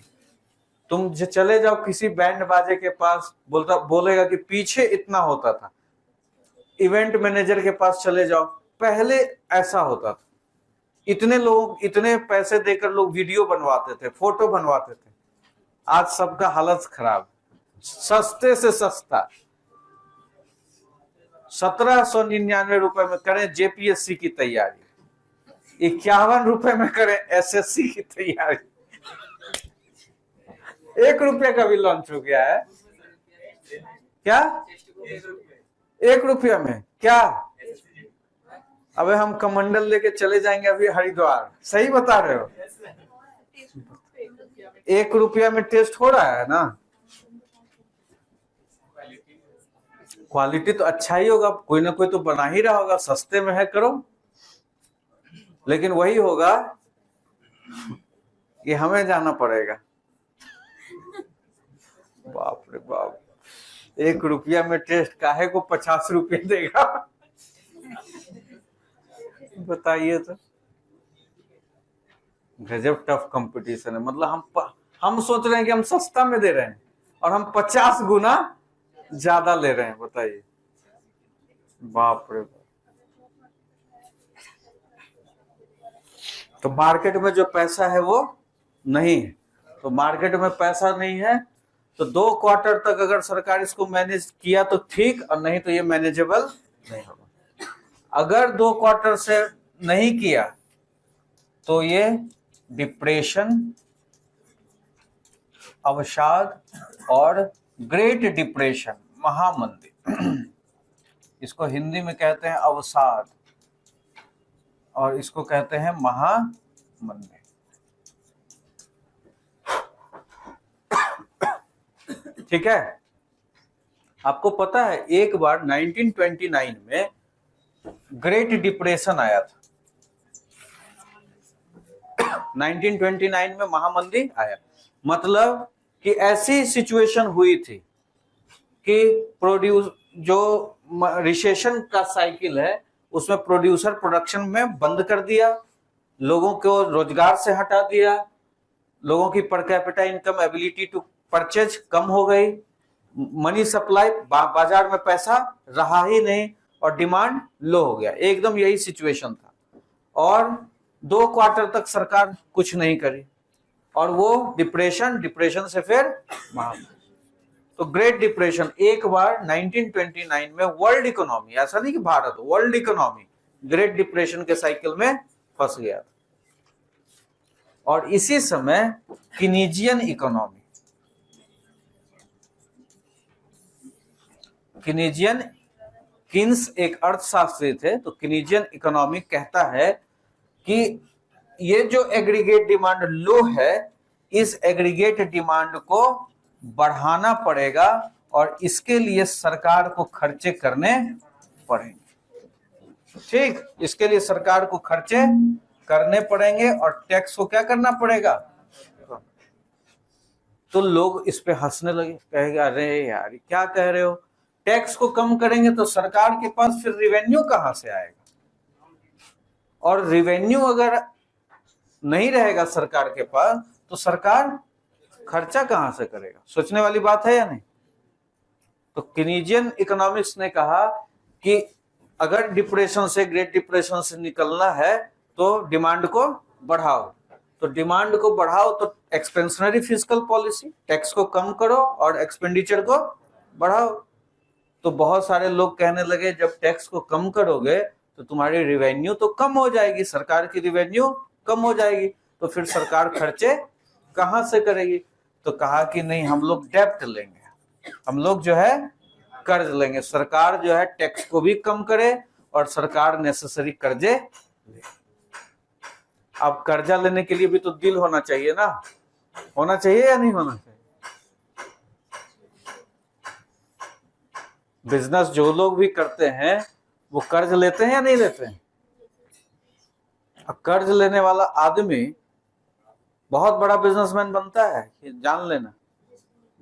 तुम चले जाओ किसी बैंड बाजे के पास, बोलेगा कि पीछे इतना होता था। इवेंट मैनेजर के पास चले जाओ, पहले ऐसा होता था, इतने लोग इतने पैसे देकर लोग वीडियो बनवाते थे, फोटो बनवाते थे। आज सबका हालत खराब, सस्ते से सस्ता 1799 रुपए में करें जेपीएससी की तैयारी, 51 रुपए में करें एसएससी की तैयारी। 1 रुपये का भी लॉन्च हो गया है क्या, 1 रुपया में क्या? अबे हम कमंडल लेके चले जाएंगे अभी हरिद्वार, सही बता रहे हो, 1 रुपया में टेस्ट हो रहा है ना, क्वालिटी तो अच्छा ही होगा, कोई ना कोई तो बना ही रहा होगा, सस्ते में है करो, लेकिन वही होगा कि हमें जाना पड़ेगा। बाप रे बाप, 1 रुपया में टेस्ट काहे को 50 रुपये देगा? बताइए तो, गजब टफ कंपटीशन है। मतलब हम सोच रहे हैं कि हम सस्ता में दे रहे हैं और हम 50 गुना ज्यादा ले रहे हैं, बताइए। बाप रे बाप। तो मार्केट में जो पैसा है वो नहीं है, तो मार्केट में पैसा नहीं है तो 2 क्वार्टर तक अगर सरकार इसको मैनेज किया तो ठीक, और नहीं तो ये मैनेजेबल नहीं होगा। अगर 2 क्वार्टर से नहीं किया तो ये डिप्रेशन, अवसाद और ग्रेट डिप्रेशन, महामंदी, इसको हिंदी में कहते हैं अवसाद और इसको कहते हैं महामंदी। ठीक है। आपको पता है एक बार 1929 में ग्रेट डिप्रेशन आया था। 1929 में महामंदी आया, मतलब कि ऐसी सिचुएशन हुई थी कि जो रिसेशन का साइकिल है उसमें प्रोड्यूसर प्रोडक्शन में बंद कर दिया, लोगों को रोजगार से हटा दिया, लोगों की per capita income, ability to purchase कम हो गई, मनी सप्लाई, बाजार में पैसा रहा ही नहीं और डिमांड लो हो गया। एकदम यही सिचुएशन था और 2 क्वार्टर तक सरकार कुछ नहीं करी और वो डिप्रेशन से फिर महामंदी। तो ग्रेट डिप्रेशन एक बार 1929 में वर्ल्ड इकोनॉमी, ऐसा नहीं कि Bharat, world economy great depression के साइकिल में फंस गया था। और इसी समय कीनीजियन इकोनॉमी, कीन्स एक अर्थशास्त्री थे, तो कीनीजियन इकोनॉमी कहता है कि ये जो एग्रीगेट डिमांड लो है, इस एग्रीगेट डिमांड को बढ़ाना पड़ेगा और इसके लिए सरकार को खर्चे करने पड़ेंगे। ठीक, इसके लिए सरकार को खर्चे करने पड़ेंगे और टैक्स को क्या करना पड़ेगा। तो लोग इस पे हंसने लगे, कहेगा अरे यार क्या कह रहे हो, टैक्स को कम करेंगे तो सरकार के पास फिर रिवेन्यू कहां से आएगा, और रिवेन्यू अगर नहीं रहेगा सरकार के पास तो सरकार खर्चा कहां से करेगा। सोचने वाली बात है या नहीं। तो कीनीजियन इकोनॉमिक्स ने कहा कि अगर डिप्रेशन से, ग्रेट डिप्रेशन से निकलना है तो डिमांड को बढ़ाओ, तो डिमांड को बढ़ाओ तो एक्सपेंशनरी फिस्कल पॉलिसी, टैक्स को कम करो और एक्सपेंडिचर को बढ़ाओ। तो बहुत सारे लोग कहने लगे जब टैक्स को कम करोगे तो तुम्हारी रिवेन्यू तो कम हो जाएगी, सरकार की रिवेन्यू कम हो जाएगी, तो फिर सरकार खर्चे कहां से करेगी। तो कहा कि नहीं, हम लोग डेप्ट लेंगे, हम लोग जो है कर्ज लेंगे, सरकार जो है टैक्स को भी कम करे और सरकार नेसेसरी कर्जे ले। अब कर्जा लेने के लिए भी तो दिल होना चाहिए ना, होना चाहिए या नहीं होना चाहिए। बिजनेस जो लोग भी करते हैं वो कर्ज लेते हैं या नहीं लेते हैं। अब कर्ज लेने वाला आदमी बहुत बड़ा बिजनेसमैन बनता है, ये जान लेना।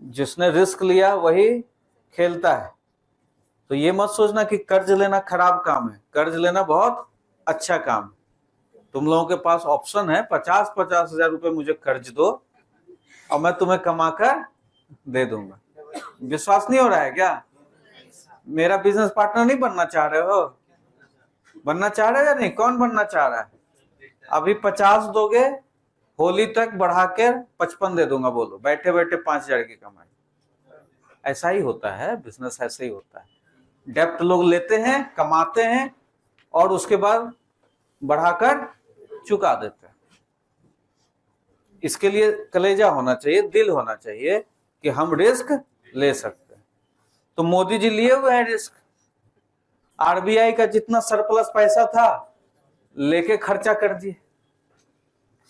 जिसने रिस्क लिया वही खेलता है। तो ये मत सोचना कि कर्ज लेना खराब काम है, कर्ज लेना बहुत अच्छा काम है। तुम लोगों के पास ऑप्शन है, 50-50 हजार रुपए मुझे कर्ज दो और मैं तुम्हें कमाकर दे दूंगा। विश्वास नहीं हो रहा है क्या। मेरा बिजनेस पार्टनर नहीं बनना चाह रहे हो, बनना चाह रहे हो या नहीं, कौन बनना चाह रहा है। अभी 50 दोगे, होली तक बढ़ा कर 55 दे दूंगा, बोलो बैठे बैठे 5000 की कमाई। ऐसा ही होता है बिजनेस, ऐसे ही होता है। डेप्ट लोग लेते हैं, कमाते हैं और उसके बाद बढ़ाकर चुका देते हैं। इसके लिए कलेजा होना चाहिए, दिल होना चाहिए कि हम रिस्क ले सकते हैं। तो मोदी जी लिए हुए हैं रिस्क। आरबीआई का जितना सरप्लस पैसा था लेके खर्चा कर दिए।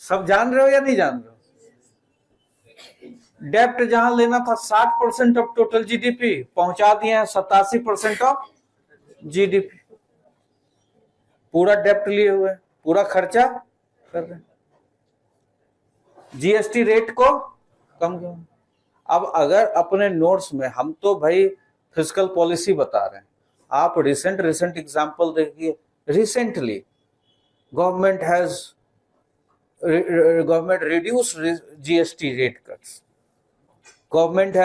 सब जान रहे हो या नहीं जान रहे हो। डेप्ट जहां लेना था 60% ऑफ टोटल जीडीपी, पहुंचा दिए हैं 87% ऑफ जीडीपी। पूरा डेप्ट लिए हुए, पूरा खर्चा कर रहे हैं। जीएसटी रेट को कम किया। अब अगर अपने नोट्स में हम तो भाई फिस्कल पॉलिसी बता रहे हैं, आप रिसेंट एग्जांपल देखिए। Recently government reduced GST rate cuts. Government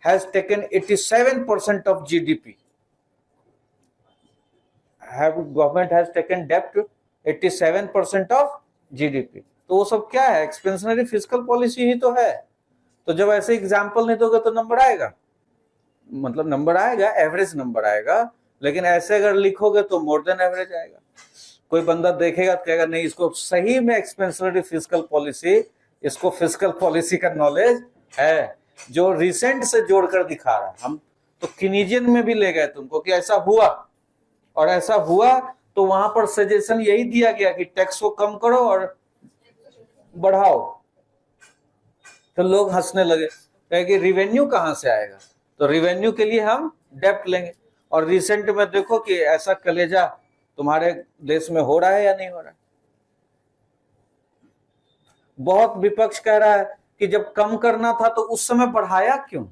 has taken 87% of GDP. Government has taken debt 87% of GDP. तो वो सब क्या है? एक्सपेंशनरी फिस्कल पॉलिसी ही तो है। तो जब ऐसे एग्जाम्पल नहीं दोगे तो नंबर आएगा, मतलब नंबर आएगा, एवरेज नंबर आएगा, लेकिन ऐसे अगर लिखोगे तो मोर देन एवरेज आएगा। कोई बंदा देखेगा तो कहेगा नहीं, इसको सही में एक्सपेंशनरी फिस्कल पॉलिसी, इसको फिस्कल पॉलिसी का नॉलेज है, जो रिसेंट से जोड़कर दिखा रहा है। हम तो किनीजियन में भी ले गए तुमको कि ऐसा हुआ, और ऐसा हुआ तो वहां पर सजेशन यही दिया गया कि टैक्स को कम करो और बढ़ाओ। तो लोग हंसने लगे, कहे कि रिवेन्यू कहां से आएगा? तो रिवेन्यू के लिए हम डेप्ट लेंगे। और रिसेंट में देखो कि ऐसा कलेजा तुम्हारे देश में हो रहा है या नहीं हो रहा है। बहुत विपक्ष कह रहा है कि जब कम करना था तो उस समय बढ़ाया क्यों?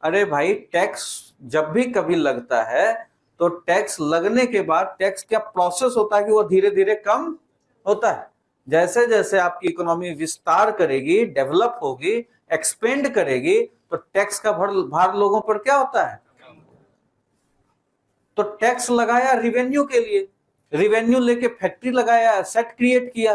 अरे भाई, टैक्स जब भी कभी लगता है तो टैक्स लगने के बाद टैक्स क्या प्रोसेस होता है कि वो धीरे धीरे कम होता है। जैसे जैसे आपकी इकोनॉमी विस्तार करेगी, डेवलप होगी, एक्सपेंड करेगी, तो टैक्स का भार लोगों पर क्या होता है? तो टैक्स लगाया रिवेन्यू के लिए, रिवेन्यू लेके फैक्ट्री लगाया, एसेट क्रिएट किया।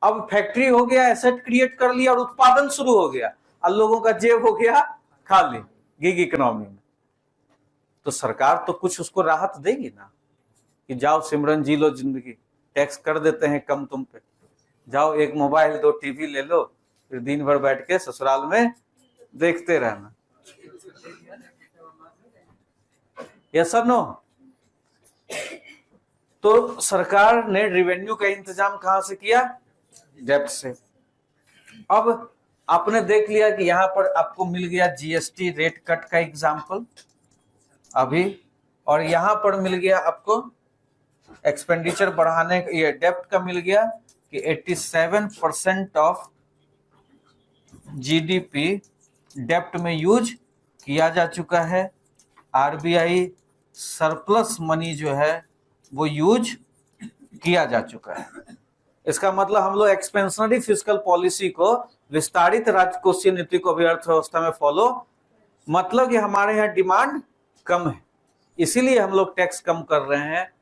अब फैक्ट्री हो गया, एसेट क्रिएट कर लिया और उत्पादन शुरू हो गया, और लोगों का जेब हो गया खाली गिग इकोनॉमी में। तो सरकार तो कुछ उसको राहत देगी ना, कि जाओ सिमरन जी लो जिंदगी, टैक्स कर देते हैं कम तुम पे, जाओ एक मोबाइल 2 टीवी ले लो, फिर दिन भर बैठ के ससुराल में देखते रहना। यस और नो? तो सरकार ने रेवेन्यू का इंतजाम कहां से किया? डेप्ट से। अब आपने देख लिया कि यहां पर आपको मिल गया जीएसटी रेट कट का एग्जांपल अभी, और यहां पर मिल गया आपको एक्सपेंडिचर बढ़ाने, ये डेप्ट का मिल गया कि 87% ऑफ जीडीपी डेप्ट में यूज किया जा चुका है। आरबीआई सरप्लस मनी जो है वो यूज किया जा चुका है। इसका मतलब हम लोग एक्सपेंशनरी फिस्कल पॉलिसी को, विस्तारित राजकोषीय नीति को भी अर्थव्यवस्था में फॉलो, मतलब कि हमारे यहाँ डिमांड कम है, इसीलिए हम लोग टैक्स कम कर रहे हैं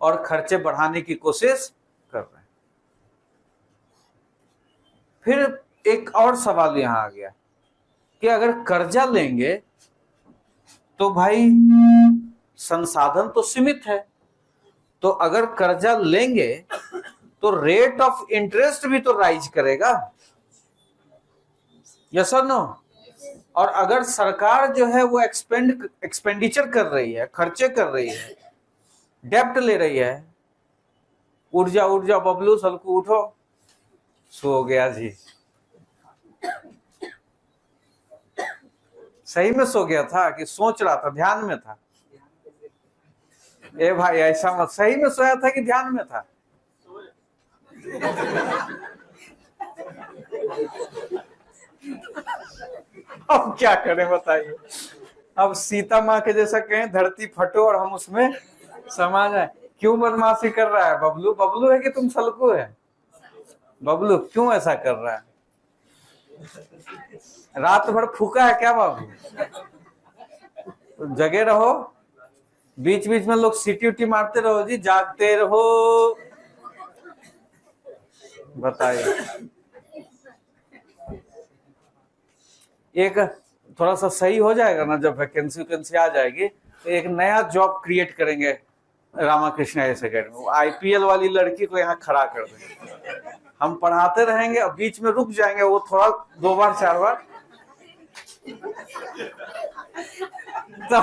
और खर्चे बढ़ाने की कोशिश कर रहे हैं। फिर एक और सवाल यहां आ गया कि अगर कर्जा लेंगे तो भाई संसाधन तो सीमित है, तो अगर कर्जा लेंगे तो रेट ऑफ इंटरेस्ट भी तो राइज करेगा। यस और नो? और अगर सरकार जो है वो एक्सपेंडिचर कर रही है, खर्चे कर रही है, डेप्ट ले रही है, उठ जा बबलू, सलकू उठो, सो गया जी, सही में सो गया था कि सोच रहा था, ध्यान में था? ए भाई ऐसा मत, सही में सोया था कि ध्यान में था? अब क्या करें बताइए? अब सीता माँ के जैसा कहें धरती फटो और हम उसमें समा जाए। क्यों बदमाशी कर रहा है बबलू? बबलू है कि तुम सलकू है? बबलू क्यों ऐसा कर रहा है? रात भर फूका है क्या बाबू? तो जगे रहो, बीच बीच में लोग सीटी उटी मारते रहो जी, जागते रहो। बताइए, एक थोड़ा सा सही हो जाएगा ना, जब वैकेंसी आ जाएगी तो एक नया जॉब क्रिएट करेंगे रामाकृष्ण आईएएस अकेडमी। आईपीएल वाली लड़की को यहाँ खड़ा कर देंगे, हम पढ़ाते रहेंगे और बीच में रुक जाएंगे, वो थोड़ा 2 बार 4 बार, तो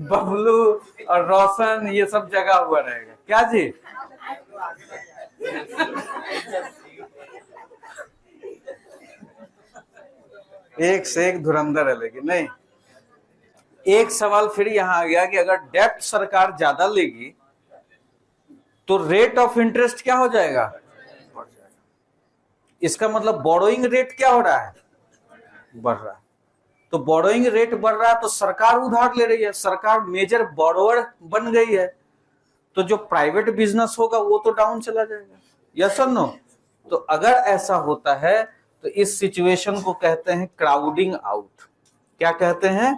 बबलू और रोशन ये सब जगह हुआ रहेगा। क्या जी? एक से एक धुरंधर है, लेकिन नहीं। एक सवाल फिर यहां आ गया कि अगर डेप्ट सरकार ज्यादा लेगी तो रेट ऑफ इंटरेस्ट क्या हो जाएगा, बढ़ जाएगा। इसका मतलब बोरोइंग रेट क्या हो रहा है, बढ़ रहा है। तो बोरोइंग रेट बढ़ रहा है तो सरकार उधार ले रही है, सरकार मेजर बोरोवर बन गई है, तो जो प्राइवेट बिजनेस होगा वो तो डाउन चला जाएगा। यस और नो? तो अगर ऐसा होता है तो इस सिचुएशन को कहते हैं क्राउडिंग आउट। क्या कहते हैं?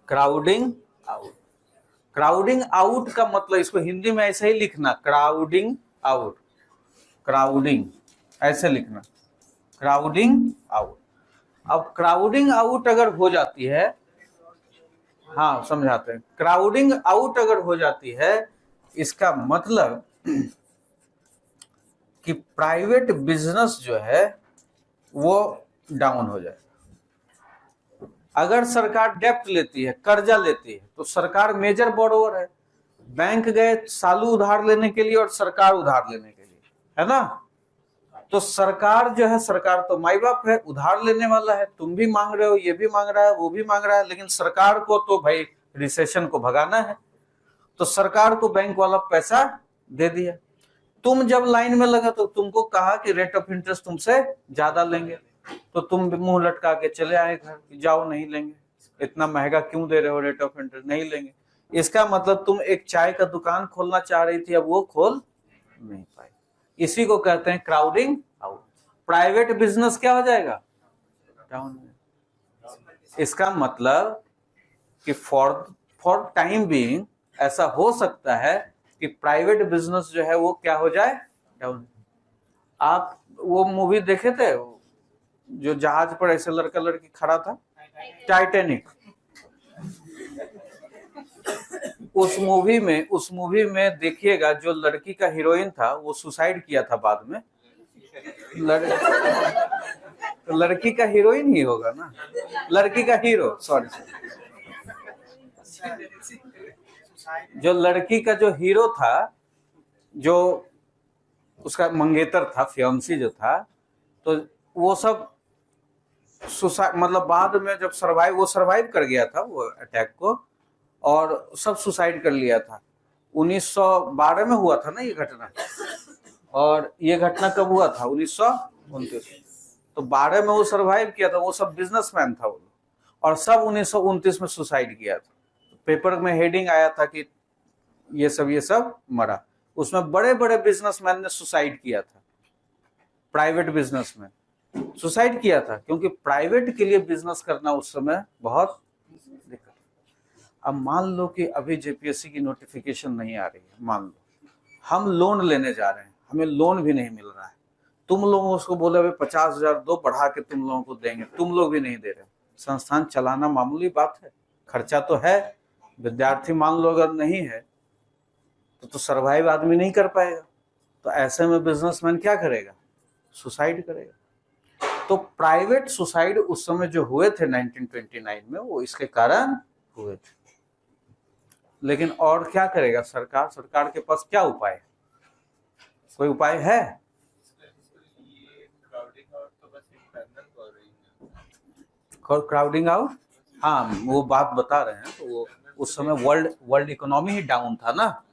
Crowding out. क्राउडिंग आउट का मतलब इसको हिंदी में ऐसे ही लिखना, क्राउडिंग आउट, क्राउडिंग ऐसे लिखना, क्राउडिंग आउट। अब क्राउडिंग आउट अगर हो जाती है, हाँ समझाते हैं, क्राउडिंग आउट अगर हो जाती है इसका मतलब कि प्राइवेट बिजनेस जो है वो डाउन हो जाए। अगर सरकार डेप्ट लेती है, कर्जा लेती है, तो सरकार मेजर बोरोवर है। बैंक गए सालू उधार लेने के लिए और सरकार उधार लेने के लिए, है ना? तो सरकार जो है, सरकार तो माई बाप है, उधार लेने वाला है। तुम भी मांग रहे हो, ये भी मांग रहा है, वो भी मांग रहा है, लेकिन सरकार को तो भाई रिसेशन को भगाना है, तो सरकार को बैंक वाला पैसा दे दिया। तुम जब लाइन में लगा तो तुमको कहा कि रेट ऑफ इंटरेस्ट तुमसे ज्यादा लेंगे, तो तुम मुंह लटका के चले आए घर, जाओ नहीं लेंगे, इतना महंगा क्यों दे रहे हो, रेट ऑफ इंटरेस्ट नहीं लेंगे। इसका मतलब तुम एक चाय का दुकान खोलना चाह रही थी, अब वो खोल नहीं पाई। इसी को कहते हैं क्राउडिंग आउट। प्राइवेट बिजनेस क्या हो जाएगा, डाउन। इसका मतलब कि फॉर टाइम बीइंग ऐसा हो सकता है कि प्राइवेट बिजनेस जो है वो क्या हो जाए, डाउन। आप वो मूवी देखे थे जो जहाज पर ऐसे लड़का लड़की खड़ा था, टाइटैनिक? उस मूवी में देखिएगा, जो लड़की का हीरोइन था वो सुसाइड किया था बाद में। तो लड़की का हीरोइन ही होगा ना, लड़की का हीरो, सॉरी, जो लड़की का जो हीरो था, जो उसका मंगेतर था, फियांसी जो था, तो वो सब सुसाइड, मतलब बाद में जब वो सरवाइव कर गया था वो अटैक को, और सब सुसाइड कर लिया था। 1912 में हुआ था ना ये घटना, और ये घटना कब हुआ था, 1929। तो 12 में वो सरवाइव किया था, वो सब बिजनेसमैन था वो, और सब 1929 में सुसाइड किया था। पेपर में हेडिंग आया था कि ये सब मरा। उसमें बड़े बड़े बिजनेसमैन ने सुसाइड किया था, प्राइवेट बिजनेसमैन सुसाइड किया था, क्योंकि प्राइवेट के लिए बिजनेस करना उस समय बहुत दिक्कत। अब मान लो कि अभी जेपीएससी की नोटिफिकेशन नहीं आ रही है, मान लो हम लोन लेने जा रहे हैं, हमें लोन भी नहीं मिल रहा है, तुम लोग उसको बोले 50,000 दो, बढ़ा के तुम लोगों को देंगे, तुम लोग भी नहीं दे रहे। संस्थान चलाना मामूली बात है, खर्चा तो है। विद्यार्थी मान लो अगर नहीं है तो सरवाइव आदमी नहीं कर पाएगा। तो ऐसे में बिजनेसमैन क्या करेगा, सुसाइड करेगा। तो प्राइवेट सुसाइड उस समय जो हुए थे 1929 में, वो इसके कारण हुए थे। लेकिन और क्या करेगा सरकार के पास क्या उपाय है, कोई उपाय है? क्राउडिंग आउट, हाँ वो बात बता रहे हैं। तो वो उस समय वर्ल्ड इकोनॉमी ही डाउन था ना,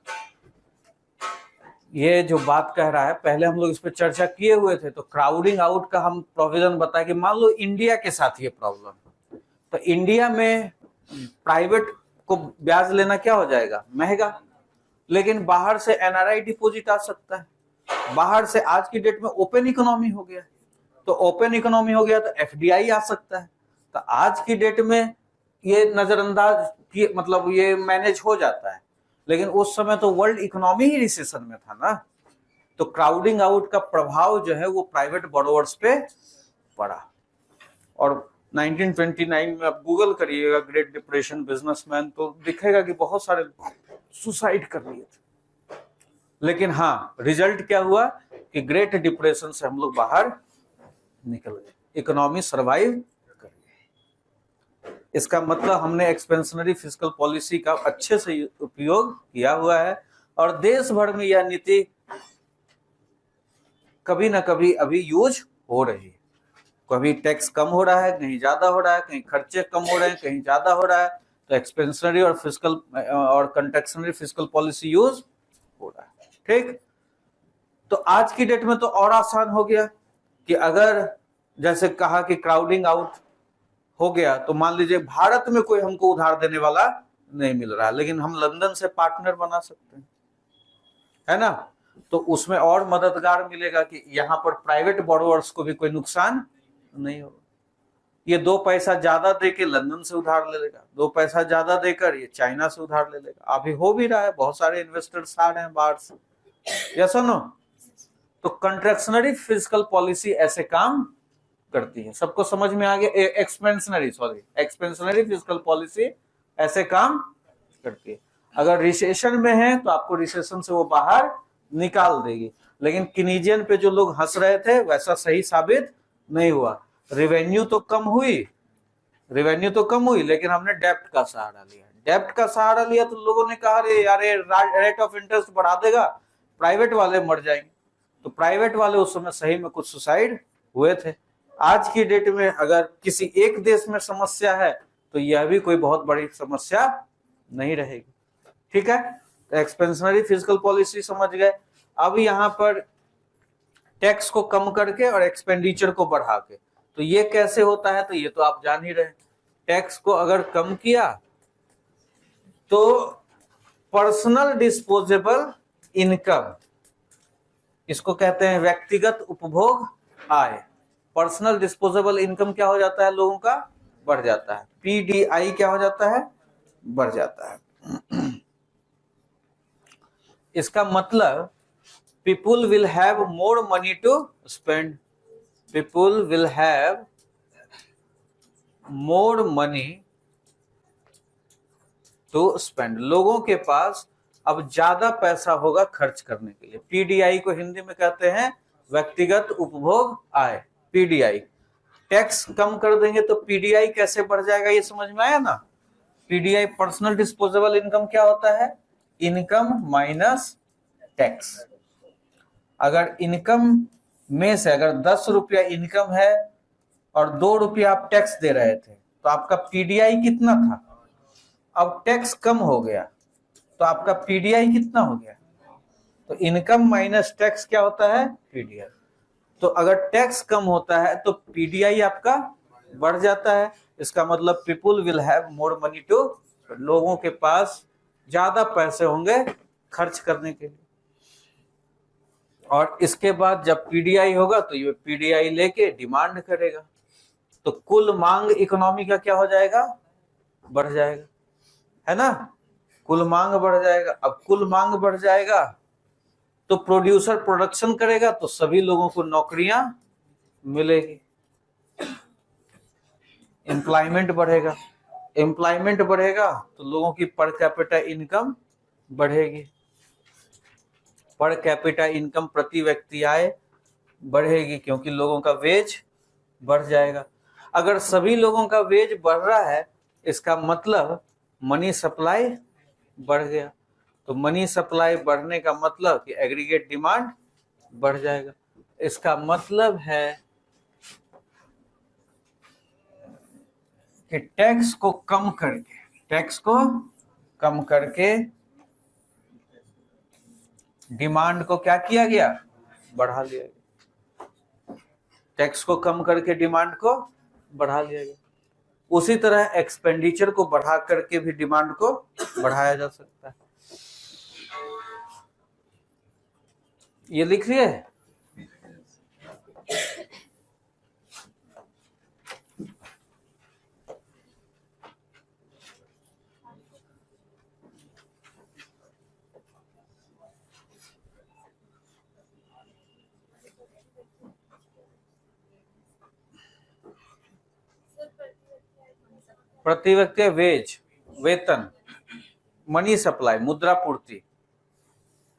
ये जो बात कह रहा है, पहले हम लोग इस पर चर्चा किए हुए थे। तो क्राउडिंग आउट का हम प्रोविजन बताए कि मान लो इंडिया के साथ ये प्रॉब्लम, तो इंडिया में प्राइवेट को ब्याज लेना क्या हो जाएगा, महंगा। लेकिन बाहर से एनआरआई डिपॉजिट आ सकता है, बाहर से आज की डेट में ओपन इकोनॉमी हो गया, तो ओपन इकोनॉमी हो गया तो एफडीआई आ सकता है। तो आज की डेट में ये नजरअंदाज मतलब ये मैनेज हो जाता है, लेकिन उस समय तो वर्ल्ड इकोनॉमी ही रिसेशन में था ना। तो क्राउडिंग आउट का प्रभाव जो है वो प्राइवेट बोरोवर्स पे पड़ा। और 1929 में आप गूगल करिएगा ग्रेट डिप्रेशन बिजनेसमैन, तो दिखेगा कि बहुत सारे सुसाइड कर लिए थे। लेकिन हाँ, रिजल्ट क्या हुआ कि ग्रेट डिप्रेशन से हम लोग बाहर निकल गए, इकोनॉमी सर्वाइव कर गई। इसका मतलब हमने एक्सपेंशनरी फिस्कल पॉलिसी का अच्छे से उपयोग किया हुआ है, और देश भर में यह नीति कभी ना कभी अभी यूज हो रही है। कभी टैक्स कम हो रहा है, कहीं ज्यादा हो रहा है, कहीं खर्चे कम हो रहे हैं, कहीं ज्यादा हो रहा है, तो एक्सपेंशनरी और फिस्कल और कंट्रैक्शनरी फिस्कल पॉलिसी यूज हो रहा है। ठीक, तो आज की डेट में तो और आसान हो गया कि अगर जैसे कहा कि क्राउडिंग आउट हो गया, तो मान लीजिए भारत में कोई हमको उधार देने वाला नहीं मिल रहा है, लेकिन हम लंदन से पार्टनर बना सकते हैं, है ना। तो उसमें और मददगार मिलेगा कि यहाँ पर प्राइवेट बोरोवर्स को भी कोई नुकसान नहीं होगा। ये 2 पैसा ज्यादा देके लंदन से उधार ले लेगा, 2 पैसा ज्यादा देकर ये चाइना से उधार ले लेगा। अभी हो भी रहा है, बहुत सारे इन्वेस्टर्स आ रहे हैं बाहर से, यस और नो। तो कंट्रैक्शनरी फिस्कल पॉलिसी ऐसे काम करती है। सबको समझ में आ गया? एक्सपेंशनरी फिस्कल पॉलिसी ऐसे काम करती है। अगर रिसेशन में है तो आपको रिसेशन से वो बाहर निकाल देगी। लेकिन किनीजियन पे जो लोग हंस रहे थे वैसा सही साबित नहीं हुआ। रेवेन्यू तो कम हुई, लेकिन हमने डेब्ट का सहारा लिया। डेब्ट का सहारा लिया तो लोगों ने कहा अरे यार रेट ऑफ इंटरेस्ट बढ़ा देगा, प्राइवेट वाले मर जाएंगे। तो प्राइवेट वाले उस समय सही में कुछ सुसाइड हुए थे। आज की डेट में अगर किसी एक देश में समस्या है तो यह भी कोई बहुत बड़ी समस्या नहीं रहेगी। ठीक है, तो एक्सपेंशनरी फिस्कल पॉलिसी समझ गए। अब यहाँ पर टैक्स को कम करके और एक्सपेंडिचर को बढ़ा के, तो ये कैसे होता है? तो ये तो आप जान ही रहे। टैक्स को अगर कम किया तो पर्सनल डिस्पोजेबल इनकम, इसको कहते हैं व्यक्तिगत उपभोग आय। पर्सनल डिस्पोजेबल इनकम क्या हो जाता है? लोगों का बढ़ जाता है। पीडीआई क्या हो जाता है? बढ़ जाता है। इसका मतलब people will have more money to spend. People will have more money to spend. लोगों के पास अब ज्यादा पैसा होगा खर्च करने के लिए। पीडीआई को हिंदी में कहते हैं व्यक्तिगत उपभोग आय, पीडीआई। टैक्स कम कर देंगे तो पीडीआई कैसे बढ़ जाएगा, ये समझ में आया ना। पीडीआई पर्सनल डिस्पोजेबल इनकम क्या होता है? Income minus tax. अगर इनकम में से अगर 10 रुपया इनकम है और 2 रुपया आप टैक्स दे रहे थे तो आपका पीडीआई कितना था? अब टैक्स कम हो गया तो आपका पीडीआई कितना हो गया? तो इनकम माइनस टैक्स क्या होता है? पीडीआई। तो अगर टैक्स कम होता है तो पीडीआई आपका बढ़ जाता है। इसका मतलब people will have more money to, लोगों के पास ज्यादा पैसे होंगे खर्च करने के लिए। और इसके बाद जब पीडीआई होगा तो ये पीडीआई लेके डिमांड करेगा, तो कुल मांग इकोनॉमी का क्या हो जाएगा? बढ़ जाएगा, है ना। कुल मांग बढ़ जाएगा। अब कुल मांग बढ़ जाएगा तो प्रोड्यूसर प्रोडक्शन करेगा तो सभी लोगों को नौकरियां मिलेगी, एम्प्लॉयमेंट बढ़ेगा। एम्प्लॉयमेंट बढ़ेगा तो लोगों की पर कैपिटा इनकम बढ़ेगी। पर कैपिटा इनकम, प्रति व्यक्ति आय बढ़ेगी क्योंकि लोगों का वेज बढ़ जाएगा। अगर सभी लोगों का वेज बढ़ रहा है इसका मतलब मनी सप्लाई बढ़ गया। तो मनी सप्लाई बढ़ने का मतलब कि एग्रीगेट डिमांड बढ़ जाएगा। इसका मतलब है कि टैक्स को कम करके डिमांड को क्या किया गया? बढ़ा लिया गया। टैक्स को कम करके डिमांड को बढ़ा लिया गया। उसी तरह एक्सपेंडिचर को बढ़ा करके भी डिमांड को बढ़ाया जा सकता है। ये लिखिए, प्रति व्यक्ति वेज, वेतन, मनी सप्लाई, मुद्रा पूर्ति।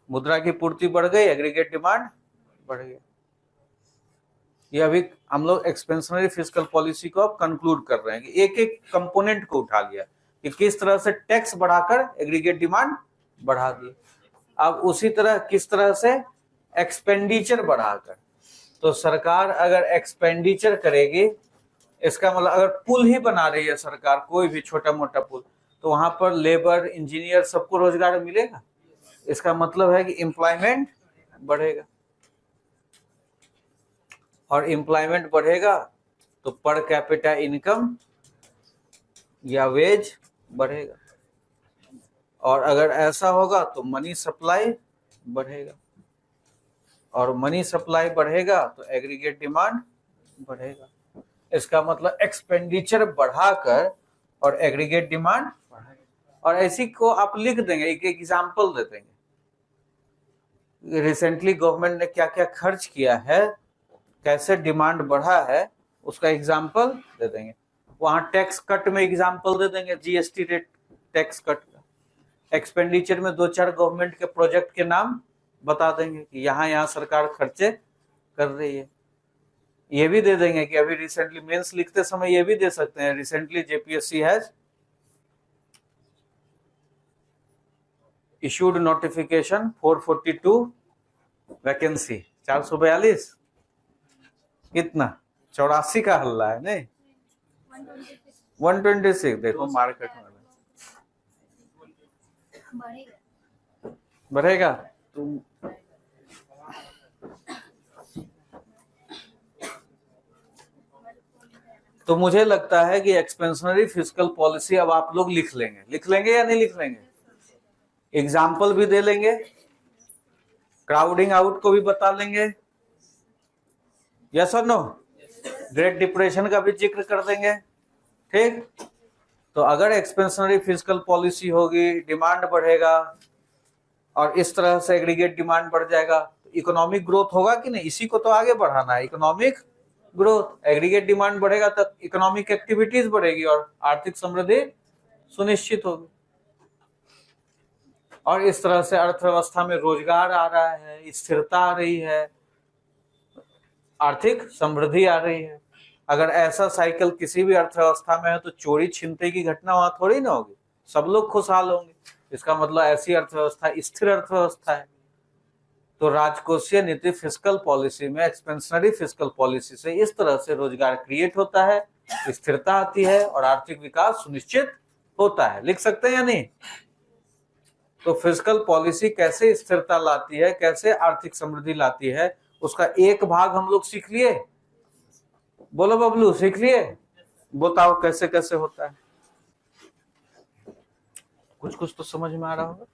मुद्रा की पूर्ति बढ़ गई, एग्रीगेट डिमांड बढ़ गई। ये अभी हम लोग एक्सपेंशनरी फिस्कल पॉलिसी को अब कंक्लूड कर रहे हैं कि एक एक कंपोनेंट को उठा लिया कि किस तरह से टैक्स बढ़ाकर एग्रीगेट डिमांड बढ़ा दी। अब उसी तरह किस तरह से एक्सपेंडिचर बढ़ाकर, तो सरकार अगर एक्सपेंडिचर करेगी, इसका मतलब अगर पुल ही बना रही है सरकार, कोई भी छोटा मोटा पुल, तो वहां पर लेबर, इंजीनियर सबको रोजगार मिलेगा। इसका मतलब है कि एम्प्लॉयमेंट बढ़ेगा, और एम्प्लॉयमेंट बढ़ेगा तो पर कैपिटा इनकम या वेज बढ़ेगा, और अगर ऐसा होगा तो मनी सप्लाई बढ़ेगा, और मनी सप्लाई बढ़ेगा तो एग्रीगेट डिमांड बढ़ेगा। इसका मतलब एक्सपेंडिचर बढ़ाकर और एग्रीगेट डिमांड बढ़ाएगा। और ऐसी को आप लिख देंगे, एक एग्जांपल दे देंगे, रिसेंटली गवर्नमेंट ने क्या क्या खर्च किया है, कैसे डिमांड बढ़ा है, उसका एग्जांपल दे देंगे। वहां टैक्स कट में एग्जांपल दे देंगे, जीएसटी रेट टैक्स कट का। एक्सपेंडिचर में 2-4 गवर्नमेंट के प्रोजेक्ट के नाम बता देंगे कि यहाँ सरकार खर्चे कर रही है। ये भी दे देंगे कि अभी रिसेंटली मेंस लिखते समय ये भी दे सकते हैं, recently JPSC has issued notification 442 vacancy, 442 कितना 84 का हल्ला है नहीं, 126। देखो मार्केट में बढ़ेगा। तो मुझे लगता है कि एक्सपेंशनरी फिस्कल पॉलिसी अब आप लोग लिख लेंगे या नहीं लिख लेंगे, एग्जाम्पल भी दे लेंगे, क्राउडिंग आउट को भी बता लेंगे, यस और नो, ग्रेट डिप्रेशन का भी जिक्र कर देंगे। ठीक, तो अगर एक्सपेंशनरी फिस्कल पॉलिसी होगी, डिमांड बढ़ेगा, और इस तरह से एग्रीगेट डिमांड बढ़ जाएगा, तो इकोनॉमिक ग्रोथ होगा कि नहीं, इसी को तो आगे बढ़ाना है, इकोनॉमिक ग्रोथ। एग्रीगेट डिमांड बढ़ेगा तब इकोनॉमिक एक्टिविटीज बढ़ेगी और आर्थिक समृद्धि सुनिश्चित होगी, और इस तरह से अर्थव्यवस्था में रोजगार आ रहा है, स्थिरता आ रही है, आर्थिक समृद्धि आ रही है। अगर ऐसा साइकिल किसी भी अर्थव्यवस्था में है तो चोरी छिनते की घटना वहां थोड़ी ना होगी, सब लोग खुशहाल होंगे। इसका मतलब ऐसी अर्थव्यवस्था स्थिर अर्थव्यवस्था है। तो राजकोषीय नीति फिस्कल पॉलिसी में, एक्सपेंशनरी फिस्कल पॉलिसी से इस तरह से रोजगार क्रिएट होता है, स्थिरता आती है और आर्थिक विकास सुनिश्चित होता है। लिख सकते हैं या नहीं? तो फिस्कल पॉलिसी कैसे स्थिरता लाती है, कैसे आर्थिक समृद्धि लाती है, उसका एक भाग हम लोग सीख लिए। बोलो बबलू, सीख लिए? बताओ कैसे कैसे होता है, कुछ कुछ तो समझ में आ रहा होगा।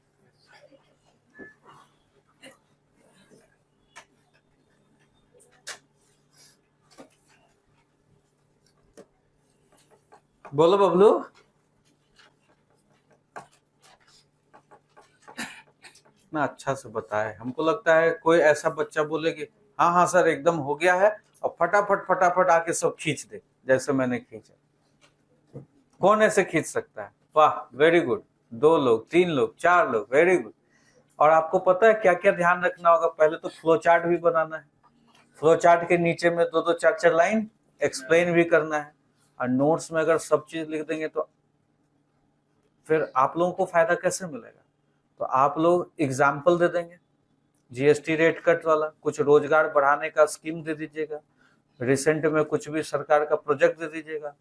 बोलो बबलू। ना अच्छा से बताए, हमको लगता है कोई ऐसा बच्चा बोले कि हाँ हाँ सर एकदम हो गया है, और फटाफट फटाफट आके सब खींच दे जैसे मैंने खींचा। कौन ऐसे खींच सकता है? वाह, वेरी गुड। 2 लोग, 3 लोग, 4 लोग, वेरी गुड। और आपको पता है क्या क्या ध्यान रखना होगा? पहले तो फ्लो चार्ट भी बनाना है, फ्लो चार्ट के नीचे में 2-2, 4-4 लाइन एक्सप्लेन भी करना है। और नोट्स में अगर सब चीज लिख देंगे तो फिर आप लोगों को फायदा कैसे मिलेगा? तो आप लोग एग्जाम्पल दे देंगे, जीएसटी रेट कट वाला, कुछ रोजगार बढ़ाने का स्कीम दे दीजिएगा, रिसेंट में कुछ भी सरकार का प्रोजेक्ट दे दीजिएगा,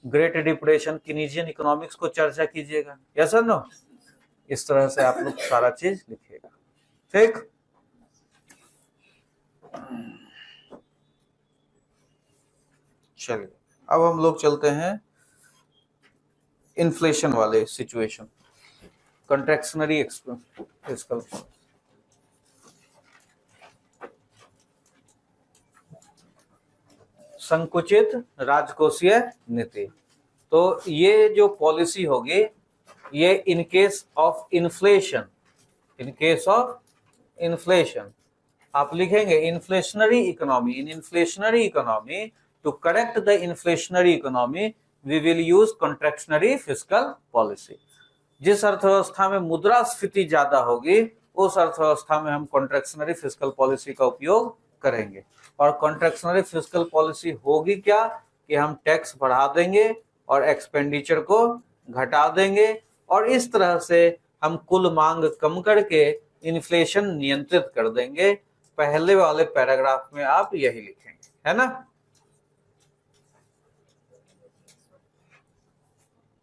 ग्रेट डिप्रेशन, कीनीजियन इकोनॉमिक्स को चर्चा कीजिएगा, यस और नो? इस तरह से आप लोग सारा चीज लिखिएगा। ठीक, चलिए अब हम लोग चलते हैं इन्फ्लेशन वाले सिचुएशन, कंट्रैक्शनरी फिस्कल। संकुचित राजकोषीय नीति। तो ये जो पॉलिसी होगी ये in case of inflation, in case of inflation आप लिखेंगे inflationary economy. In inflationary economy, to correct the inflationary economy we will use contractionary fiscal policy. जिस अर्थव्यवस्था में मुद्रास्फीति ज्यादा होगी उस अर्थव्यवस्था में हम कॉन्ट्रैक्शनरी फिस्कल पॉलिसी का उपयोग करेंगे। और कॉन्ट्रैक्शनरी फिस्कल पॉलिसी होगी क्या कि हम टैक्स बढ़ा देंगे और एक्सपेंडिचर को घटा देंगे, और इस तरह से हम कुल मांग कम करके इन्फ्लेशन नियंत्रित कर देंगे। पहले वाले पैराग्राफ में आप यही लिखेंगे, है ना।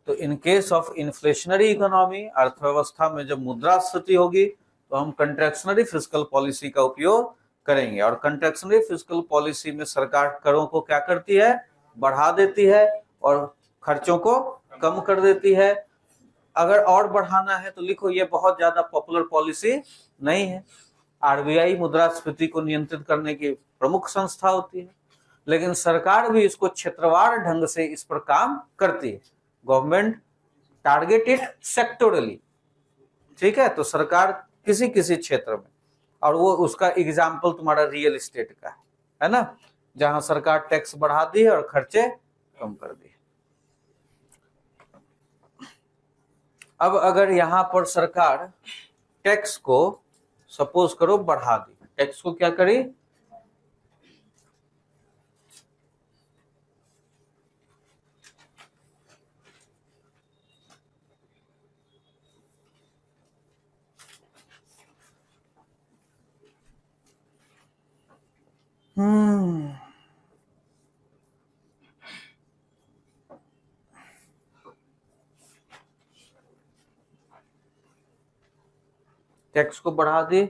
तो इन केस ऑफ इन्फ्लेशनरी इकोनॉमी, अर्थव्यवस्था में जब मुद्रास्फीति होगी तो हम कंट्रैक्शनरी फिस्कल पॉलिसी का उपयोग करेंगे। और कंट्रैक्शनरी फिस्कल पॉलिसी में सरकार करों को क्या करती है, बढ़ा देती है और खर्चों को कम कर देती है। अगर और बढ़ाना है तो लिखो, ये बहुत ज्यादा पॉपुलर पॉलिसी नहीं है। आरबीआई मुद्रास्फीति को नियंत्रित करने की प्रमुख संस्था होती है, लेकिन सरकार भी इसको क्षेत्रवार ढंग से इस पर काम करती है। गवर्नमेंट टारगेट इट सेक्टोरली, ठीक है। तो सरकार किसी किसी क्षेत्र में, और वो उसका एग्जाम्पल तुम्हारा रियल एस्टेट का है ना, जहां सरकार टैक्स बढ़ा दी है और खर्चे कम कर दिए। अब अगर यहां पर सरकार टैक्स को सपोज करो बढ़ा दी, टैक्स को क्या करी, टैक्स को बढ़ा दी।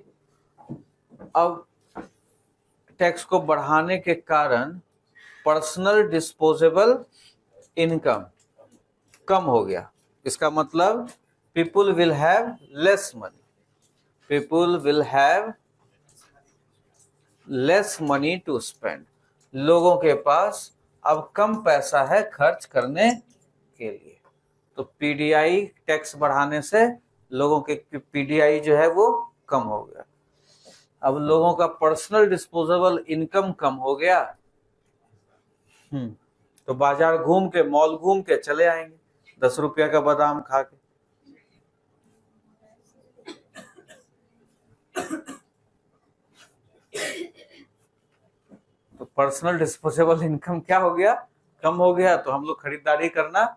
अब टैक्स को बढ़ाने के कारण पर्सनल डिस्पोजेबल इनकम कम हो गया। इसका मतलब people will have less money, people will have less money to spend. लोगों के पास अब कम पैसा है खर्च करने के लिए। तो पीडीआई टैक्स बढ़ाने से लोगों के पीडीआई जो है वो कम हो गया। अब लोगों का पर्सनल डिस्पोजेबल इनकम कम हो गया, तो बाजार घूम के, मॉल घूम के चले आएंगे 10 रुपया का बादाम खा के। तो पर्सनल डिस्पोजेबल इनकम क्या हो गया, कम हो गया। तो हम लोग खरीदारी करना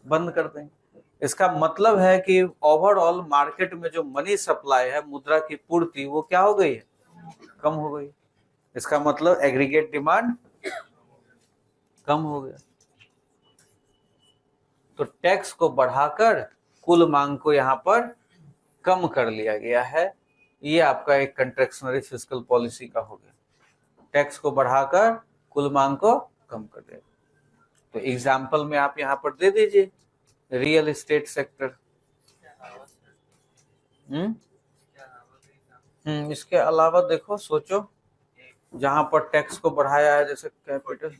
बंद कर देंगे। इसका मतलब है कि ओवरऑल मार्केट में जो मनी सप्लाई है, मुद्रा की पूर्ति, वो क्या हो गई है, कम हो गई। इसका मतलब एग्रीगेट डिमांड कम हो गया। तो टैक्स को बढ़ाकर कुल मांग को यहां पर कम कर लिया गया है। ये आपका एक कंट्रैक्शनरी फिस्कल पॉलिसी का हो गया, टैक्स को बढ़ाकर कुल मांग को कम कर दिया। तो एग्जाम्पल में आप यहां पर दे दीजिए रियल एस्टेट सेक्टर। इसके अलावा देखो, सोचो जहां पर टैक्स को बढ़ाया है, जैसे कैपिटल,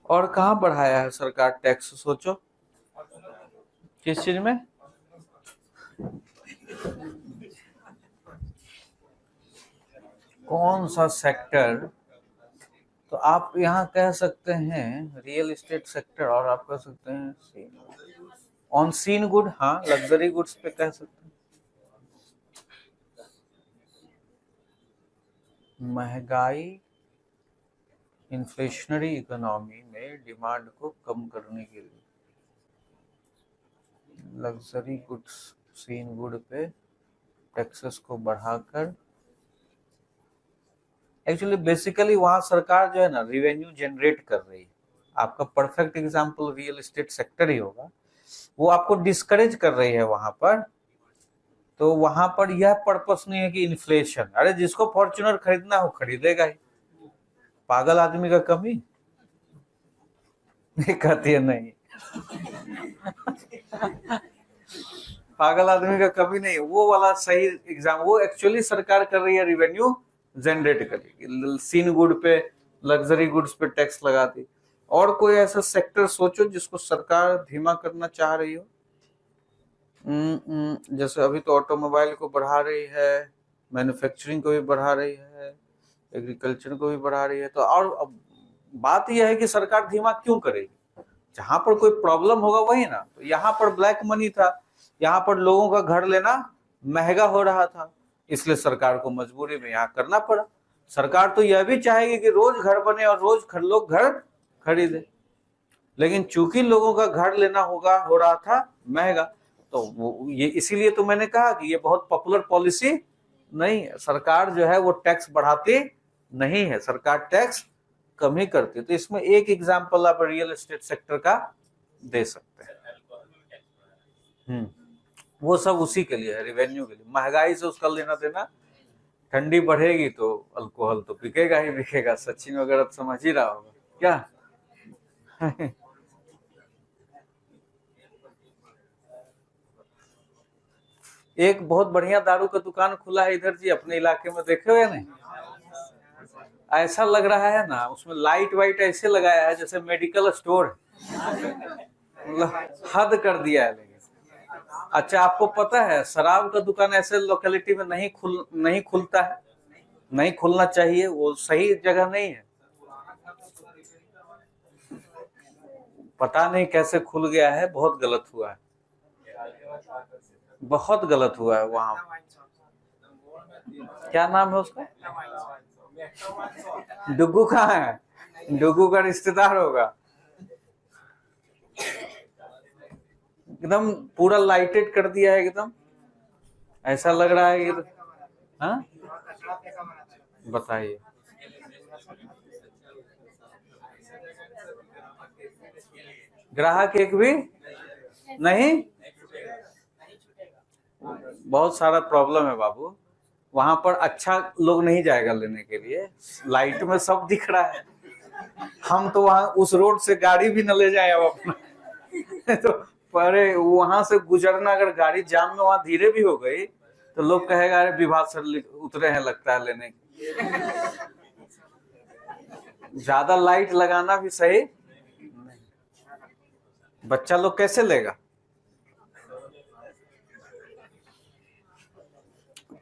और कहाँ बढ़ाया है सरकार टैक्स, सोचो किस चीज में, कौन सा सेक्टर। तो आप यहाँ कह सकते हैं रियल एस्टेट सेक्टर, और आप कह सकते हैं ऑन सीन गुड, हाँ लग्जरी गुड्स पे कह सकते हैं। महंगाई, इन्फ्लेशनरी इकोनॉमी में डिमांड को कम करने के लिए लग्जरी गुड्स, सीन गुड पे टैक्सेस को बढ़ाकर, एक्चुअली बेसिकली वहां सरकार जो है ना रिवेन्यू जनरेट कर रही है। आपका perfect example real estate sector ही होगा। वो आपको डिस्करेज कर रही है वहां पर। तो वहां पर यह पर्पस नहीं है कि इन्फ्लेशन, अरे जिसको फॉर्च्यूनर खरीदना हो खरीदेगा ही, पागल आदमी का कमी नहीं, कहती है नहीं पागल आदमी का कभी नहीं, वो वाला सही एग्जाम। वो एक्चुअली सरकार कर रही है रिवेन्यू जनरेट करेगी, सीन गुड पे, लग्जरी गुड्स पे टैक्स लगाती। और कोई ऐसा सेक्टर सोचो जिसको सरकार धीमा करना चाह रही हो। जैसे अभी तो ऑटोमोबाइल को बढ़ा रही है, मैन्युफैक्चरिंग को भी बढ़ा रही है, एग्रीकल्चर को भी बढ़ा रही है। तो और अब बात यह है कि सरकार धीमा क्यों करेगी? जहां पर कोई प्रॉब्लम होगा वही ना। तो यहाँ पर ब्लैक मनी था, यहाँ पर लोगों का घर लेना महंगा हो रहा था, इसलिए सरकार को मजबूरी में यहाँ करना पड़ा। सरकार तो यह भी चाहेगी कि रोज घर बने और रोज लोग घर खरीदे, लेकिन चूंकि लोगों का घर लेना हो रहा था महंगा, तो वो ये इसीलिए तो मैंने कहा कि ये बहुत पॉपुलर पॉलिसी नहीं है। सरकार जो है वो टैक्स बढ़ाती नहीं है, सरकार टैक्स कम ही करती है। तो इसमें एक एग्जांपल आप रियल एस्टेट सेक्टर का दे सकते हैं। वो सब उसी के लिए है, रिवेन्यू के लिए। महंगाई से उसका लेना देना, ठंडी बढ़ेगी तो अल्कोहल तो बिकेगा ही बिकेगा। सचिन वगैरह तो समझ ही रहा होगा क्या। एक बहुत बढ़िया दारू का दुकान खुला है इधर जी अपने इलाके में, देखे हुए नहीं? ऐसा लग रहा है ना, उसमें लाइट वाइट ऐसे लगाया है जैसे मेडिकल स्टोर, मतलब हद कर दिया है। लेकिन अच्छा, आपको पता है शराब का दुकान ऐसे लोकेलिटी में नहीं खुलता है, नहीं खुलना चाहिए, वो सही जगह नहीं है। पता नहीं कैसे खुल गया है, बहुत गलत हुआ है, बहुत गलत हुआ है। वहां क्या नाम है उसका? डुगू कहाँ है? डुगू का रिश्तेदार होगा। एकदम पूरा लाइटेड कर दिया है, एकदम ऐसा लग रहा है कि हाँ बताइए। ग्राहक एक भी नहीं, बहुत सारा प्रॉब्लम है बाबू। वहां पर अच्छा लोग नहीं जाएगा लेने के लिए, लाइट में सब दिख रहा है। हम तो वहां उस रोड से गाड़ी भी न ले जाए अब अपना। तो पर वहां से गुजरना, अगर गाड़ी जाम में वहां धीरे भी हो गई तो लोग कहेगा अरे विभाग सर उतरे हैं लगता है लेने। ज्यादा लाइट लगाना भी सही, बच्चा लोग कैसे लेगा।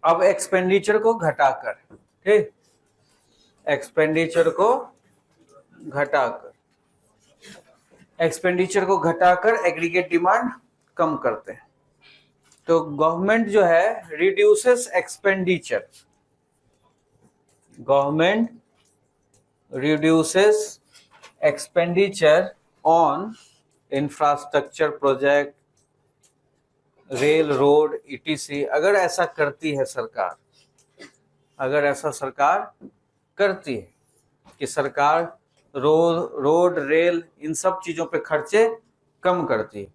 अब एक्सपेंडिचर को घटाकर, ठीक, एक्सपेंडिचर को घटाकर एग्रीगेट डिमांड कम करते हैं। तो गवर्नमेंट जो है reduces expenditure, government reduces expenditure on infrastructure project, rail road etc. अगर ऐसा करती है सरकार, अगर ऐसा सरकार करती है कि सरकार रोड रेल इन सब चीजों पे खर्चे कम करती है,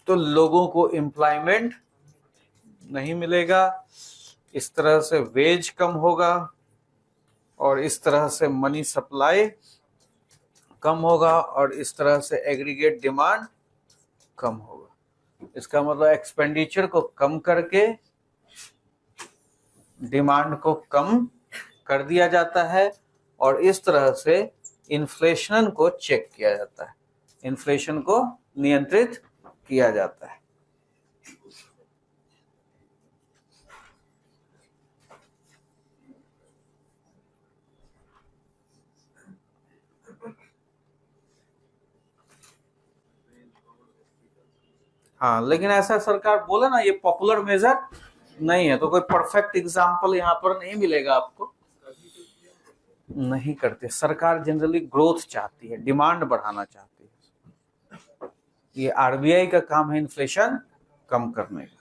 तो लोगों को एम्प्लॉयमेंट नहीं मिलेगा, इस तरह से वेज कम होगा और इस तरह से मनी सप्लाई कम होगा और इस तरह से एग्रीगेट डिमांड कम होगा। इसका मतलब एक्सपेंडिचर को कम करके डिमांड को कम कर दिया जाता है और इस तरह से इन्फ्लेशन को चेक किया जाता है, इन्फ्लेशन को नियंत्रित किया जाता है। हाँ, लेकिन ऐसा सरकार बोले ना ये पॉपुलर मेजर नहीं है, तो कोई परफेक्ट एग्जांपल यहाँ पर नहीं मिलेगा आपको। नहीं करते, सरकार जनरली ग्रोथ चाहती है, डिमांड बढ़ाना चाहती है। ये आरबीआई का काम है इन्फ्लेशन कम करने का।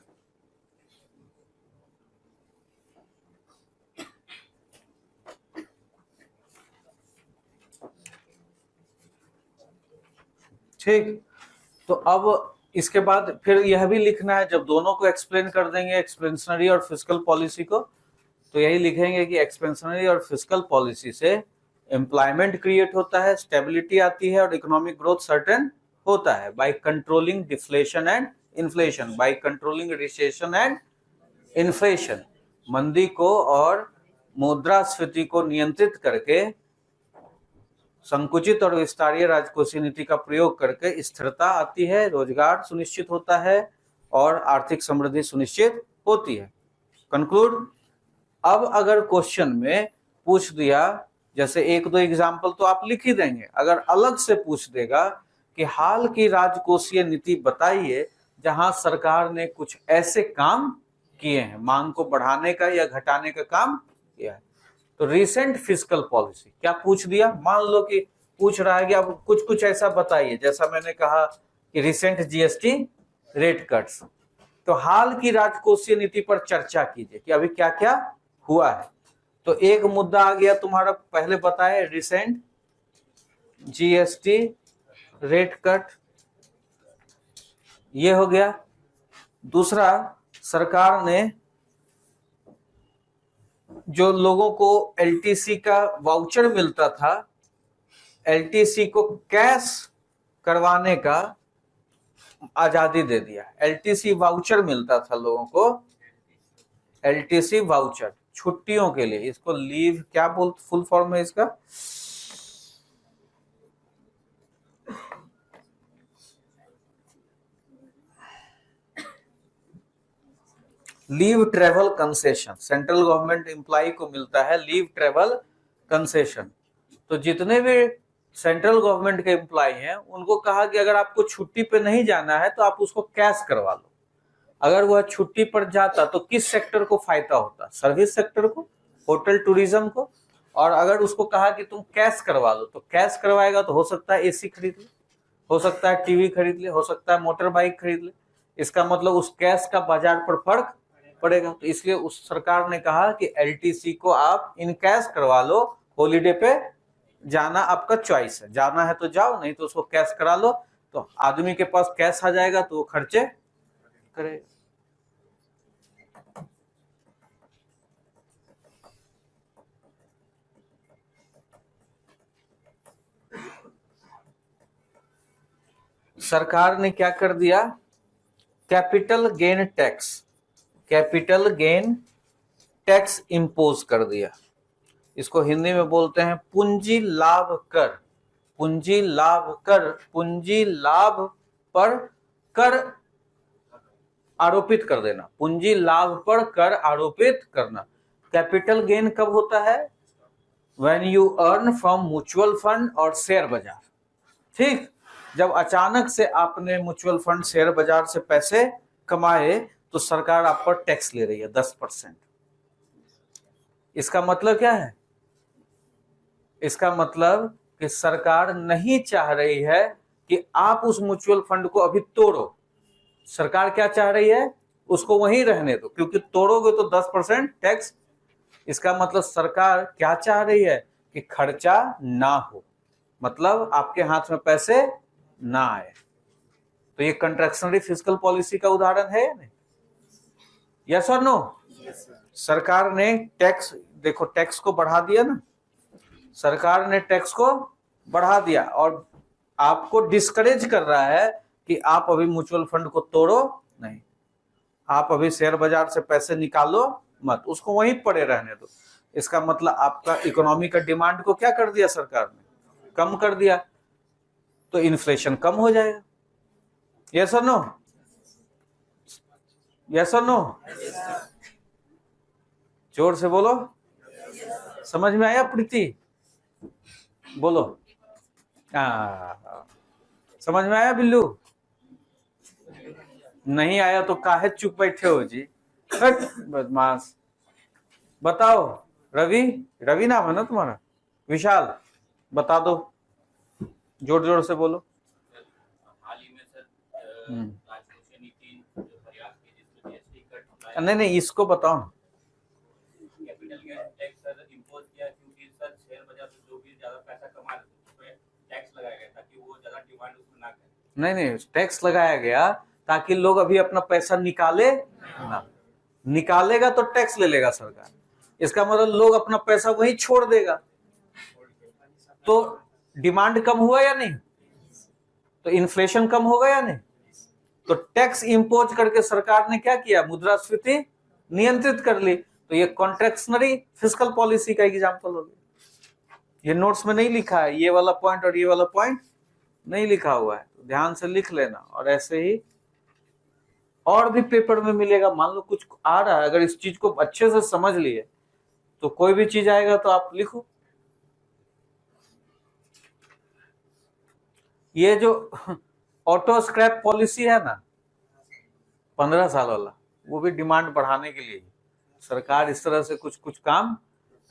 ठीक, तो अब इसके बाद फिर यह भी लिखना है, जब दोनों को एक्सप्लेन कर देंगे, एक्सपेंशनरी और फिस्कल पॉलिसी को, तो यही लिखेंगे कि एक्सपेंशनरी और फिस्कल पॉलिसी से एम्प्लॉयमेंट क्रिएट होता है, स्टेबिलिटी आती है और इकोनॉमिक ग्रोथ सर्टेन होता है by controlling deflation and inflation, by controlling recession and inflation. मंदी को और मुद्रास्फीति को नियंत्रित करके संकुचित और विस्तारीय राजकोषीय नीति का प्रयोग करके स्थिरता आती है, रोजगार सुनिश्चित होता है और आर्थिक समृद्धि सुनिश्चित होती है। कंक्लूड, अब अगर क्वेश्चन में पूछ दिया, जैसे एक दो एग्जाम्पल तो आप लिख ही देंगे, अगर अलग से पूछ देगा कि हाल की राजकोषीय नीति बताइए जहां सरकार ने कुछ ऐसे काम किए हैं, मांग को बढ़ाने का या घटाने का काम किया है, तो रिसेंट फिस्कल पॉलिसी क्या पूछ दिया, मान लो कि पूछ रहा है कि अब कुछ कुछ ऐसा बताइए, जैसा मैंने कहा कि रिसेंट जीएसटी रेट कट्स, तो हाल की राजकोषीय नीति पर चर्चा कीजिए कि अभी क्या क्या हुआ है। तो एक मुद्दा आ गया तुम्हारा, पहले बताए रिसेंट जीएसटी रेट कट, ये हो गया। दूसरा, सरकार ने जो लोगों को एलटीसी का वाउचर मिलता था, एलटीसी को कैश करवाने का आजादी दे दिया। एलटीसी वाउचर मिलता था लोगों को, एलटीसी वाउचर छुट्टियों के लिए, इसको लीव क्या बोल, फुल फॉर्म है इसका, leave travel concession. Central government employee को मिलता है लीव ट्रेवल कंसेशन। तो जितने भी सेंट्रल गवर्नमेंट के एम्प्लॉय हैं उनको कहा कि अगर आपको छुट्टी पे नहीं जाना है तो आप उसको कैश करवा लो। अगर वह छुट्टी पर जाता तो किस सेक्टर को फायदा होता, सर्विस सेक्टर को, होटल टूरिज्म को। और अगर उसको कहा कि तुम कैश करवा लो, तो कैश करवाएगा तो हो सकता है एसी खरीद ले, हो सकता है टीवी खरीद ले, हो सकता है मोटर बाइक खरीद ले। इसका मतलब उस कैश का बाजार पर फर्क पड़ेगा। तो इसलिए उस सरकार ने कहा कि एलटीसी को आप इन कैश करवा लो, हॉलीडे पे जाना आपका चॉइस है, जाना है तो जाओ, नहीं तो उसको कैश करा लो। तो आदमी के पास कैश आ जाएगा तो वो खर्चे करेगा। सरकार ने क्या कर दिया, capital gain tax, capital gain tax impose कर दिया। इसको हिंदी में बोलते हैं पूंजी लाभ कर। पूंजी लाभ कर, पूंजी लाभ पर कर आरोपित कर देना, पूंजी लाभ पर कर आरोपित करना। कैपिटल गेन कब होता है, when you earn from mutual fund और शेयर बाजार। ठीक, जब अचानक से आपने म्यूचुअल फंड शेयर बाजार से पैसे कमाए तो सरकार आप पर टैक्स ले रही है 10%। इसका मतलब क्या है, इसका मतलब कि सरकार नहीं चाह रही है कि आप उस म्यूचुअल फंड को अभी तोड़ो। सरकार क्या चाह रही है, उसको वहीं रहने दो, क्योंकि तोड़ोगे तो 10% टैक्स। इसका मतलब सरकार क्या चाह रही है कि खर्चा ना हो, मतलब आपके हाथ में पैसे ना आए। तो ये कंट्रैक्शनरी फिस्कल पॉलिसी का उदाहरण है या नहीं, यस और नो। सरकार ने टैक्स, देखो टैक्स को बढ़ा दिया ना, सरकार ने टैक्स को बढ़ा दिया और आपको डिस्करेज कर रहा है कि आप अभी म्यूचुअल फंड को तोड़ो नहीं, आप अभी शेयर बाजार से पैसे निकालो मत, उसको वहीं पड़े रहने दो। इसका मतलब आपका इकोनॉमी का डिमांड को क्या कर दिया सरकार ने, कम कर दिया, तो इन्फ्लेशन कम हो जाएगा। यस और नो, यस और नो, जोर से बोलो, समझ में आया प्रीति, बोलो। समझ में आया बिल्लू, नहीं आया तो काहे चुप बैठे हो जी, बदमाश। बताओ, रवि, रवि नाम है ना तुम्हारा, विशाल, बता दो, जोर जोर से बोलो। हाल ही में सर राजकोषीय नीति जो प्रयास की जिसमें जीएसटी कट, नहीं इसको बताओ ना। Capital gain tax sir impose किया क्योंकि सर शेयर बाजार से जो भी ज्यादा पैसा कमा रहे थे उस पे टैक्स लगाया गया ताकि वो ज्यादा डिमांड उसमें ना करे। नहीं टैक्स लगाया गया ताकि लोग अभी अपना पैसा निकाले ना, निकालेगा तो टैक्स ले लेगा सरकार। इसका मतलब लोग अपना पैसा वहीं छोड़ देगा, तो डिमांड कम हुआ या नहीं, तो इन्फ्लेशन कम होगा या नहीं। तो टैक्स इंपोज करके सरकार ने क्या किया, मुद्रास्फीति नियंत्रित कर ली। तो ये कॉन्ट्रैक्शनरी फिस्कल पॉलिसी का एग्जांपल हो गया। ये नोट्स में नहीं लिखा है, ये वाला पॉइंट और ये वाला पॉइंट नहीं लिखा हुआ है, तो ध्यान से लिख लेना। और ऐसे ही और भी पेपर में मिलेगा, मान लो कुछ आ रहा है, अगर इस चीज को अच्छे से समझ लिए तो कोई भी चीज आएगा तो आप लिखो। ये जो ऑटो स्क्रैप पॉलिसी है ना 15 साल वाला, वो भी डिमांड बढ़ाने के लिए सरकार इस तरह से कुछ कुछ काम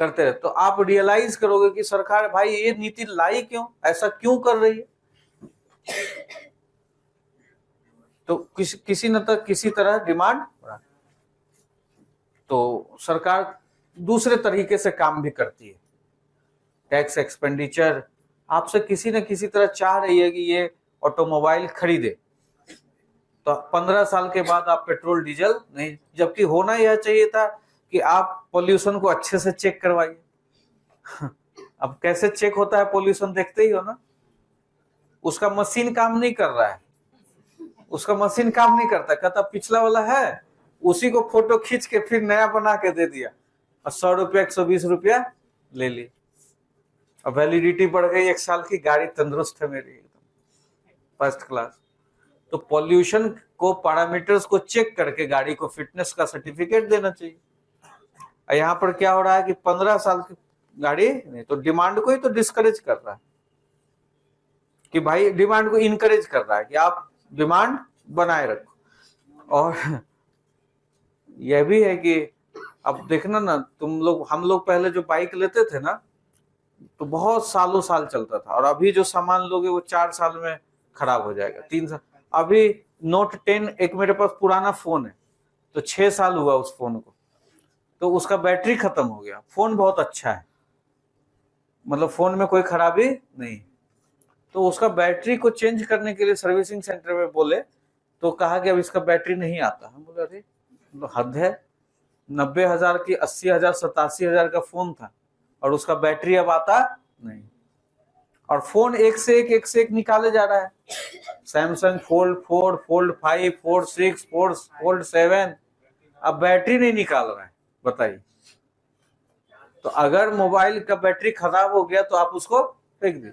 करते रहे। तो आप रियलाइज करोगे कि सरकार भाई ये नीति लाई क्यों, ऐसा क्यों कर रही है। तो किसी न तक किसी तरह डिमांड बढ़ा। तो सरकार दूसरे तरीके से काम भी करती है। टैक्स एक्सपेंडिचर आपसे किसी न किसी तरह चाह रही है कि ये ऑटोमोबाइल खरीदे, तो 15 साल के बाद आप पेट्रोल डीजल नहीं, जबकि होना यह चाहिए था कि आप पोल्यूशन को अच्छे से चेक करवाइए। अब कैसे चेक होता है पोल्यूशन, देखते ही हो ना। उसका मशीन काम नहीं कर रहा है, उसका मशीन काम नहीं करता, कहता पिछला वाला है, उसी को फोटो खींच के फिर नया बना के दे दिया और 100 रुपया 120 रुपया ले लिए। अब वैलिडिटी बढ़ गई 1 साल की, गाड़ी तंदुरुस्त है मेरी एकदम फर्स्ट क्लास। तो पॉल्यूशन को पैरामीटर्स को चेक करके गाड़ी को फिटनेस का सर्टिफिकेट देना चाहिए। यहाँ पर क्या हो रहा है कि 15 साल की गाड़ी नहीं, तो डिमांड को ही तो डिस्करेज कर रहा है कि भाई डिमांड को इनकरेज कर रहा है कि आप डिमांड बनाए रखो। और यह भी है कि अब देखना ना, तुम लोग हम लोग पहले जो बाइक लेते थे ना तो बहुत सालों साल चलता था, और अभी जो सामान लोगे वो 4 साल में खराब हो जाएगा, 3 साल। अभी नोट 10 एक मेरे पास पुराना फोन है, तो 6 साल हुआ उस फोन को, तो उसका बैटरी खत्म हो गया। फोन बहुत अच्छा है, मतलब फोन में कोई खराबी नहीं, तो उसका बैटरी को चेंज करने के लिए सर्विसिंग सेंटर में बोले तो कहा कि अब इसका बैटरी नहीं आता। हम बोले अरे तो हद है, 90,000 की 80,000 87,000 का फोन था और उसका बैटरी अब आता नहीं। और फोन एक से एक निकाले जा रहा है, Samsung fold 4, fold 5, fold 6, fold 7, अब बैटरी नहीं निकाल रहा है, बताइए। तो अगर मोबाइल का बैटरी खराब हो गया तो आप उसको फेंक दीजिए।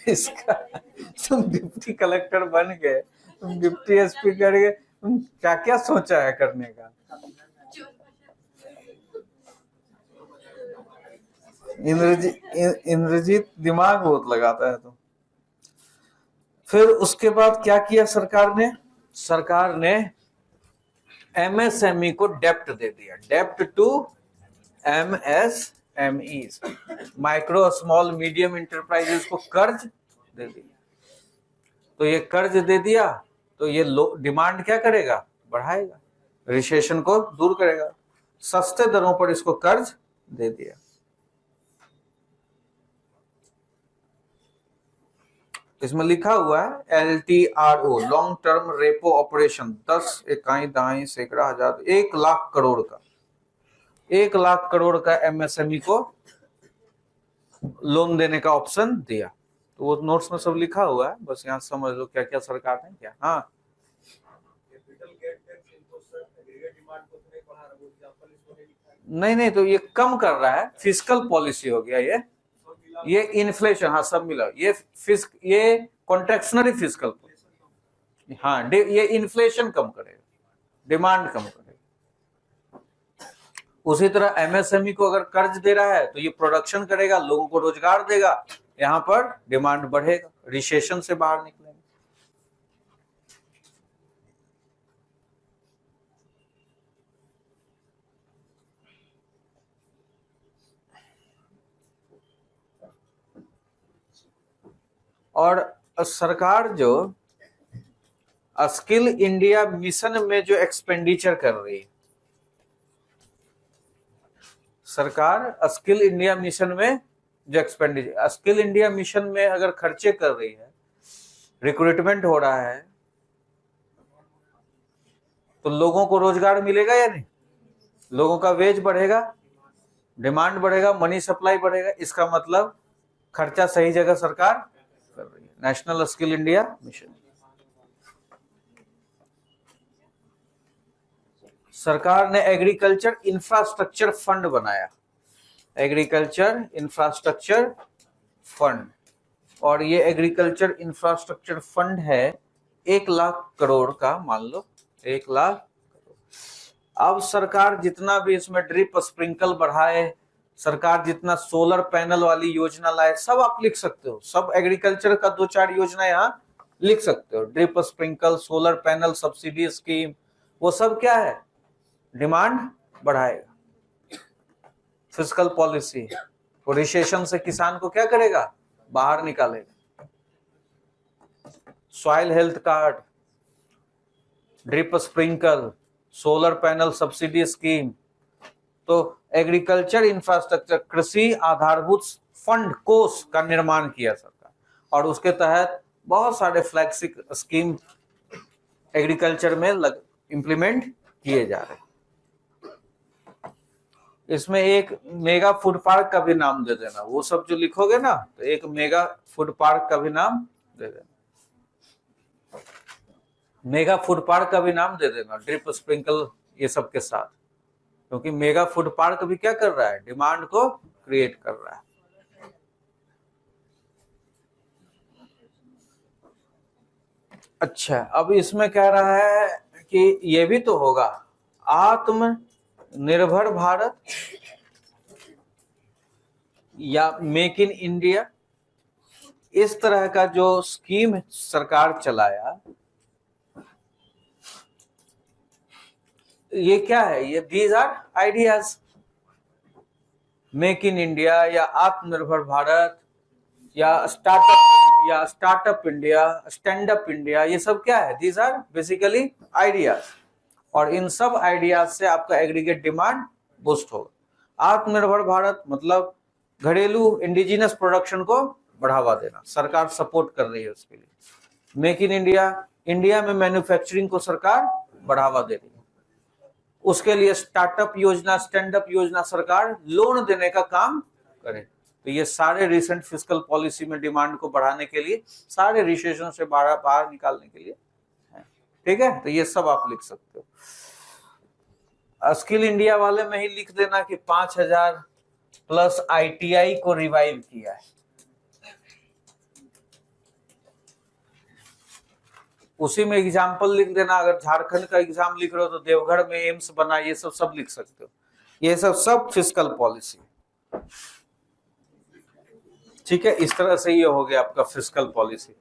इसका तुम डिप्टी कलेक्टर बन गए, तुम डिप्टी एसपी कर गए, तुम क्या क्या सोचा है करने का। इंद्रजीत दिमाग बहुत लगाता है तो। फिर उसके बाद क्या किया सरकार ने एमएसएमई को डेप्ट दे दिया, डेप्ट to MSME, micro small medium enterprises को कर्ज दे दिया। तो ये कर्ज दे दिया तो ये डिमांड क्या करेगा, बढ़ाएगा, रिसेशन को दूर करेगा, सस्ते दरों पर इसको कर्ज दे दिया। इसमें लिखा हुआ है LTRO, long term repo operation, 10 इकाई दहाई सैकड़ा हजार, 1 लाख करोड़ का, 1 लाख करोड़ का एमएसएमई को लोन देने का ऑप्शन दिया। तो वो नोट्स में सब लिखा हुआ है, बस यहाँ समझ लो क्या क्या सरकार ने क्या। हाँ नहीं, तो ये कम कर रहा है, फिस्कल पॉलिसी हो गया ये इन्फ्लेशन, हाँ सब मिला, ये कॉन्ट्रैक्शनरी फिस्कल, हाँ ये इन्फ्लेशन कम करेगा, डिमांड कम करेगा। उसी तरह एमएसएमई को अगर कर्ज दे रहा है तो ये प्रोडक्शन करेगा, लोगों को रोजगार देगा, यहाँ पर डिमांड बढ़ेगा, रिसेशन से बाहर निकलेंगे। और सरकार जो स्किल इंडिया मिशन में जो एक्सपेंडिचर कर रही है, सरकार स्किल इंडिया मिशन में जो एक्सपेंडिचर, स्किल इंडिया मिशन में अगर खर्चे कर रही है, रिक्रूटमेंट हो रहा है, तो लोगों को रोजगार मिलेगा या नहीं, लोगों का वेज बढ़ेगा, डिमांड बढ़ेगा, मनी सप्लाई बढ़ेगा, इसका मतलब खर्चा सही जगह सरकार कर रही है। नेशनल स्किल इंडिया मिशन, सरकार ने एग्रीकल्चर इंफ्रास्ट्रक्चर फंड बनाया, एग्रीकल्चर इंफ्रास्ट्रक्चर फंड, और ये एग्रीकल्चर इंफ्रास्ट्रक्चर फंड है 1,00,000 करोड़ का, मान लो 1,00,000 करोड़। अब सरकार जितना भी इसमें ड्रिप स्प्रिंकल बढ़ाए, सरकार जितना सोलर पैनल वाली योजना लाए, सब आप लिख सकते हो, सब एग्रीकल्चर का 2-4 योजना यहाँ लिख सकते हो। Drip sprinkle, solar panel, subsidy scheme, वो सब क्या है, डिमांड बढ़ाएगा। फिस्कल पॉलिसी, वो रिसेशन से किसान को क्या करेगा, बाहर निकालेगा। Soil health card, drip sprinkle, solar panel, subsidy scheme, तो एग्रीकल्चर इंफ्रास्ट्रक्चर, कृषि आधारभूत फंड कोष का निर्माण किया सरकार, और उसके तहत बहुत सारे फ्लैगशिप स्कीम एग्रीकल्चर में इंप्लीमेंट किए जा रहे हैं। इसमें एक मेगा फूड पार्क का भी नाम दे देना, वो सब जो लिखोगे ना, तो एक मेगा फूड पार्क का भी नाम दे देना, मेगा फूड पार्क का भी नाम दे देना, ड्रिप स्प्रिंकल ये सब के साथ, क्योंकि मेगा फूड पार्क भी क्या कर रहा है, डिमांड को क्रिएट कर रहा है। अच्छा, अब इसमें कह रहा है कि ये भी तो होगा, आत्मनिर्भर भारत या मेक इन इंडिया, इस तरह का जो स्कीम सरकार चलाया, ये क्या है, ये these are ideas. Make in India या आत्मनिर्भर भारत या startup India, stand up India, ये सब क्या है, दीज आर बेसिकली आइडियाज, और इन सब आइडियाज से आपका एग्रीगेट डिमांड बूस्ट होगा। आत्मनिर्भर भारत मतलब घरेलू इंडिजिनस प्रोडक्शन को बढ़ावा देना, सरकार सपोर्ट कर रही है उसके लिए। मेक इन इंडिया, इंडिया में मैन्युफैक्चरिंग को सरकार बढ़ावा दे रही है, उसके लिए स्टार्टअप योजना, स्टैंड अप योजना, सरकार लोन देने का काम करे। तो ये सारे रिसेंट फिस्कल पॉलिसी में डिमांड को बढ़ाने के लिए, सारे रिसेशन से बाहर निकालने के लिए है। ठीक है, तो ये सब आप लिख सकते हो। स्किल इंडिया वाले में ही लिख देना कि 5,000 प्लस ITI को रिवाइव किया है। उसी में एग्जाम्पल लिख देना, अगर झारखंड का एग्जाम लिख रहे हो तो देवघर में एम्स बना, ये सब लिख सकते हो। ये सब फिस्कल पॉलिसी। ठीक है, इस तरह से ये हो गया आपका फिस्कल पॉलिसी।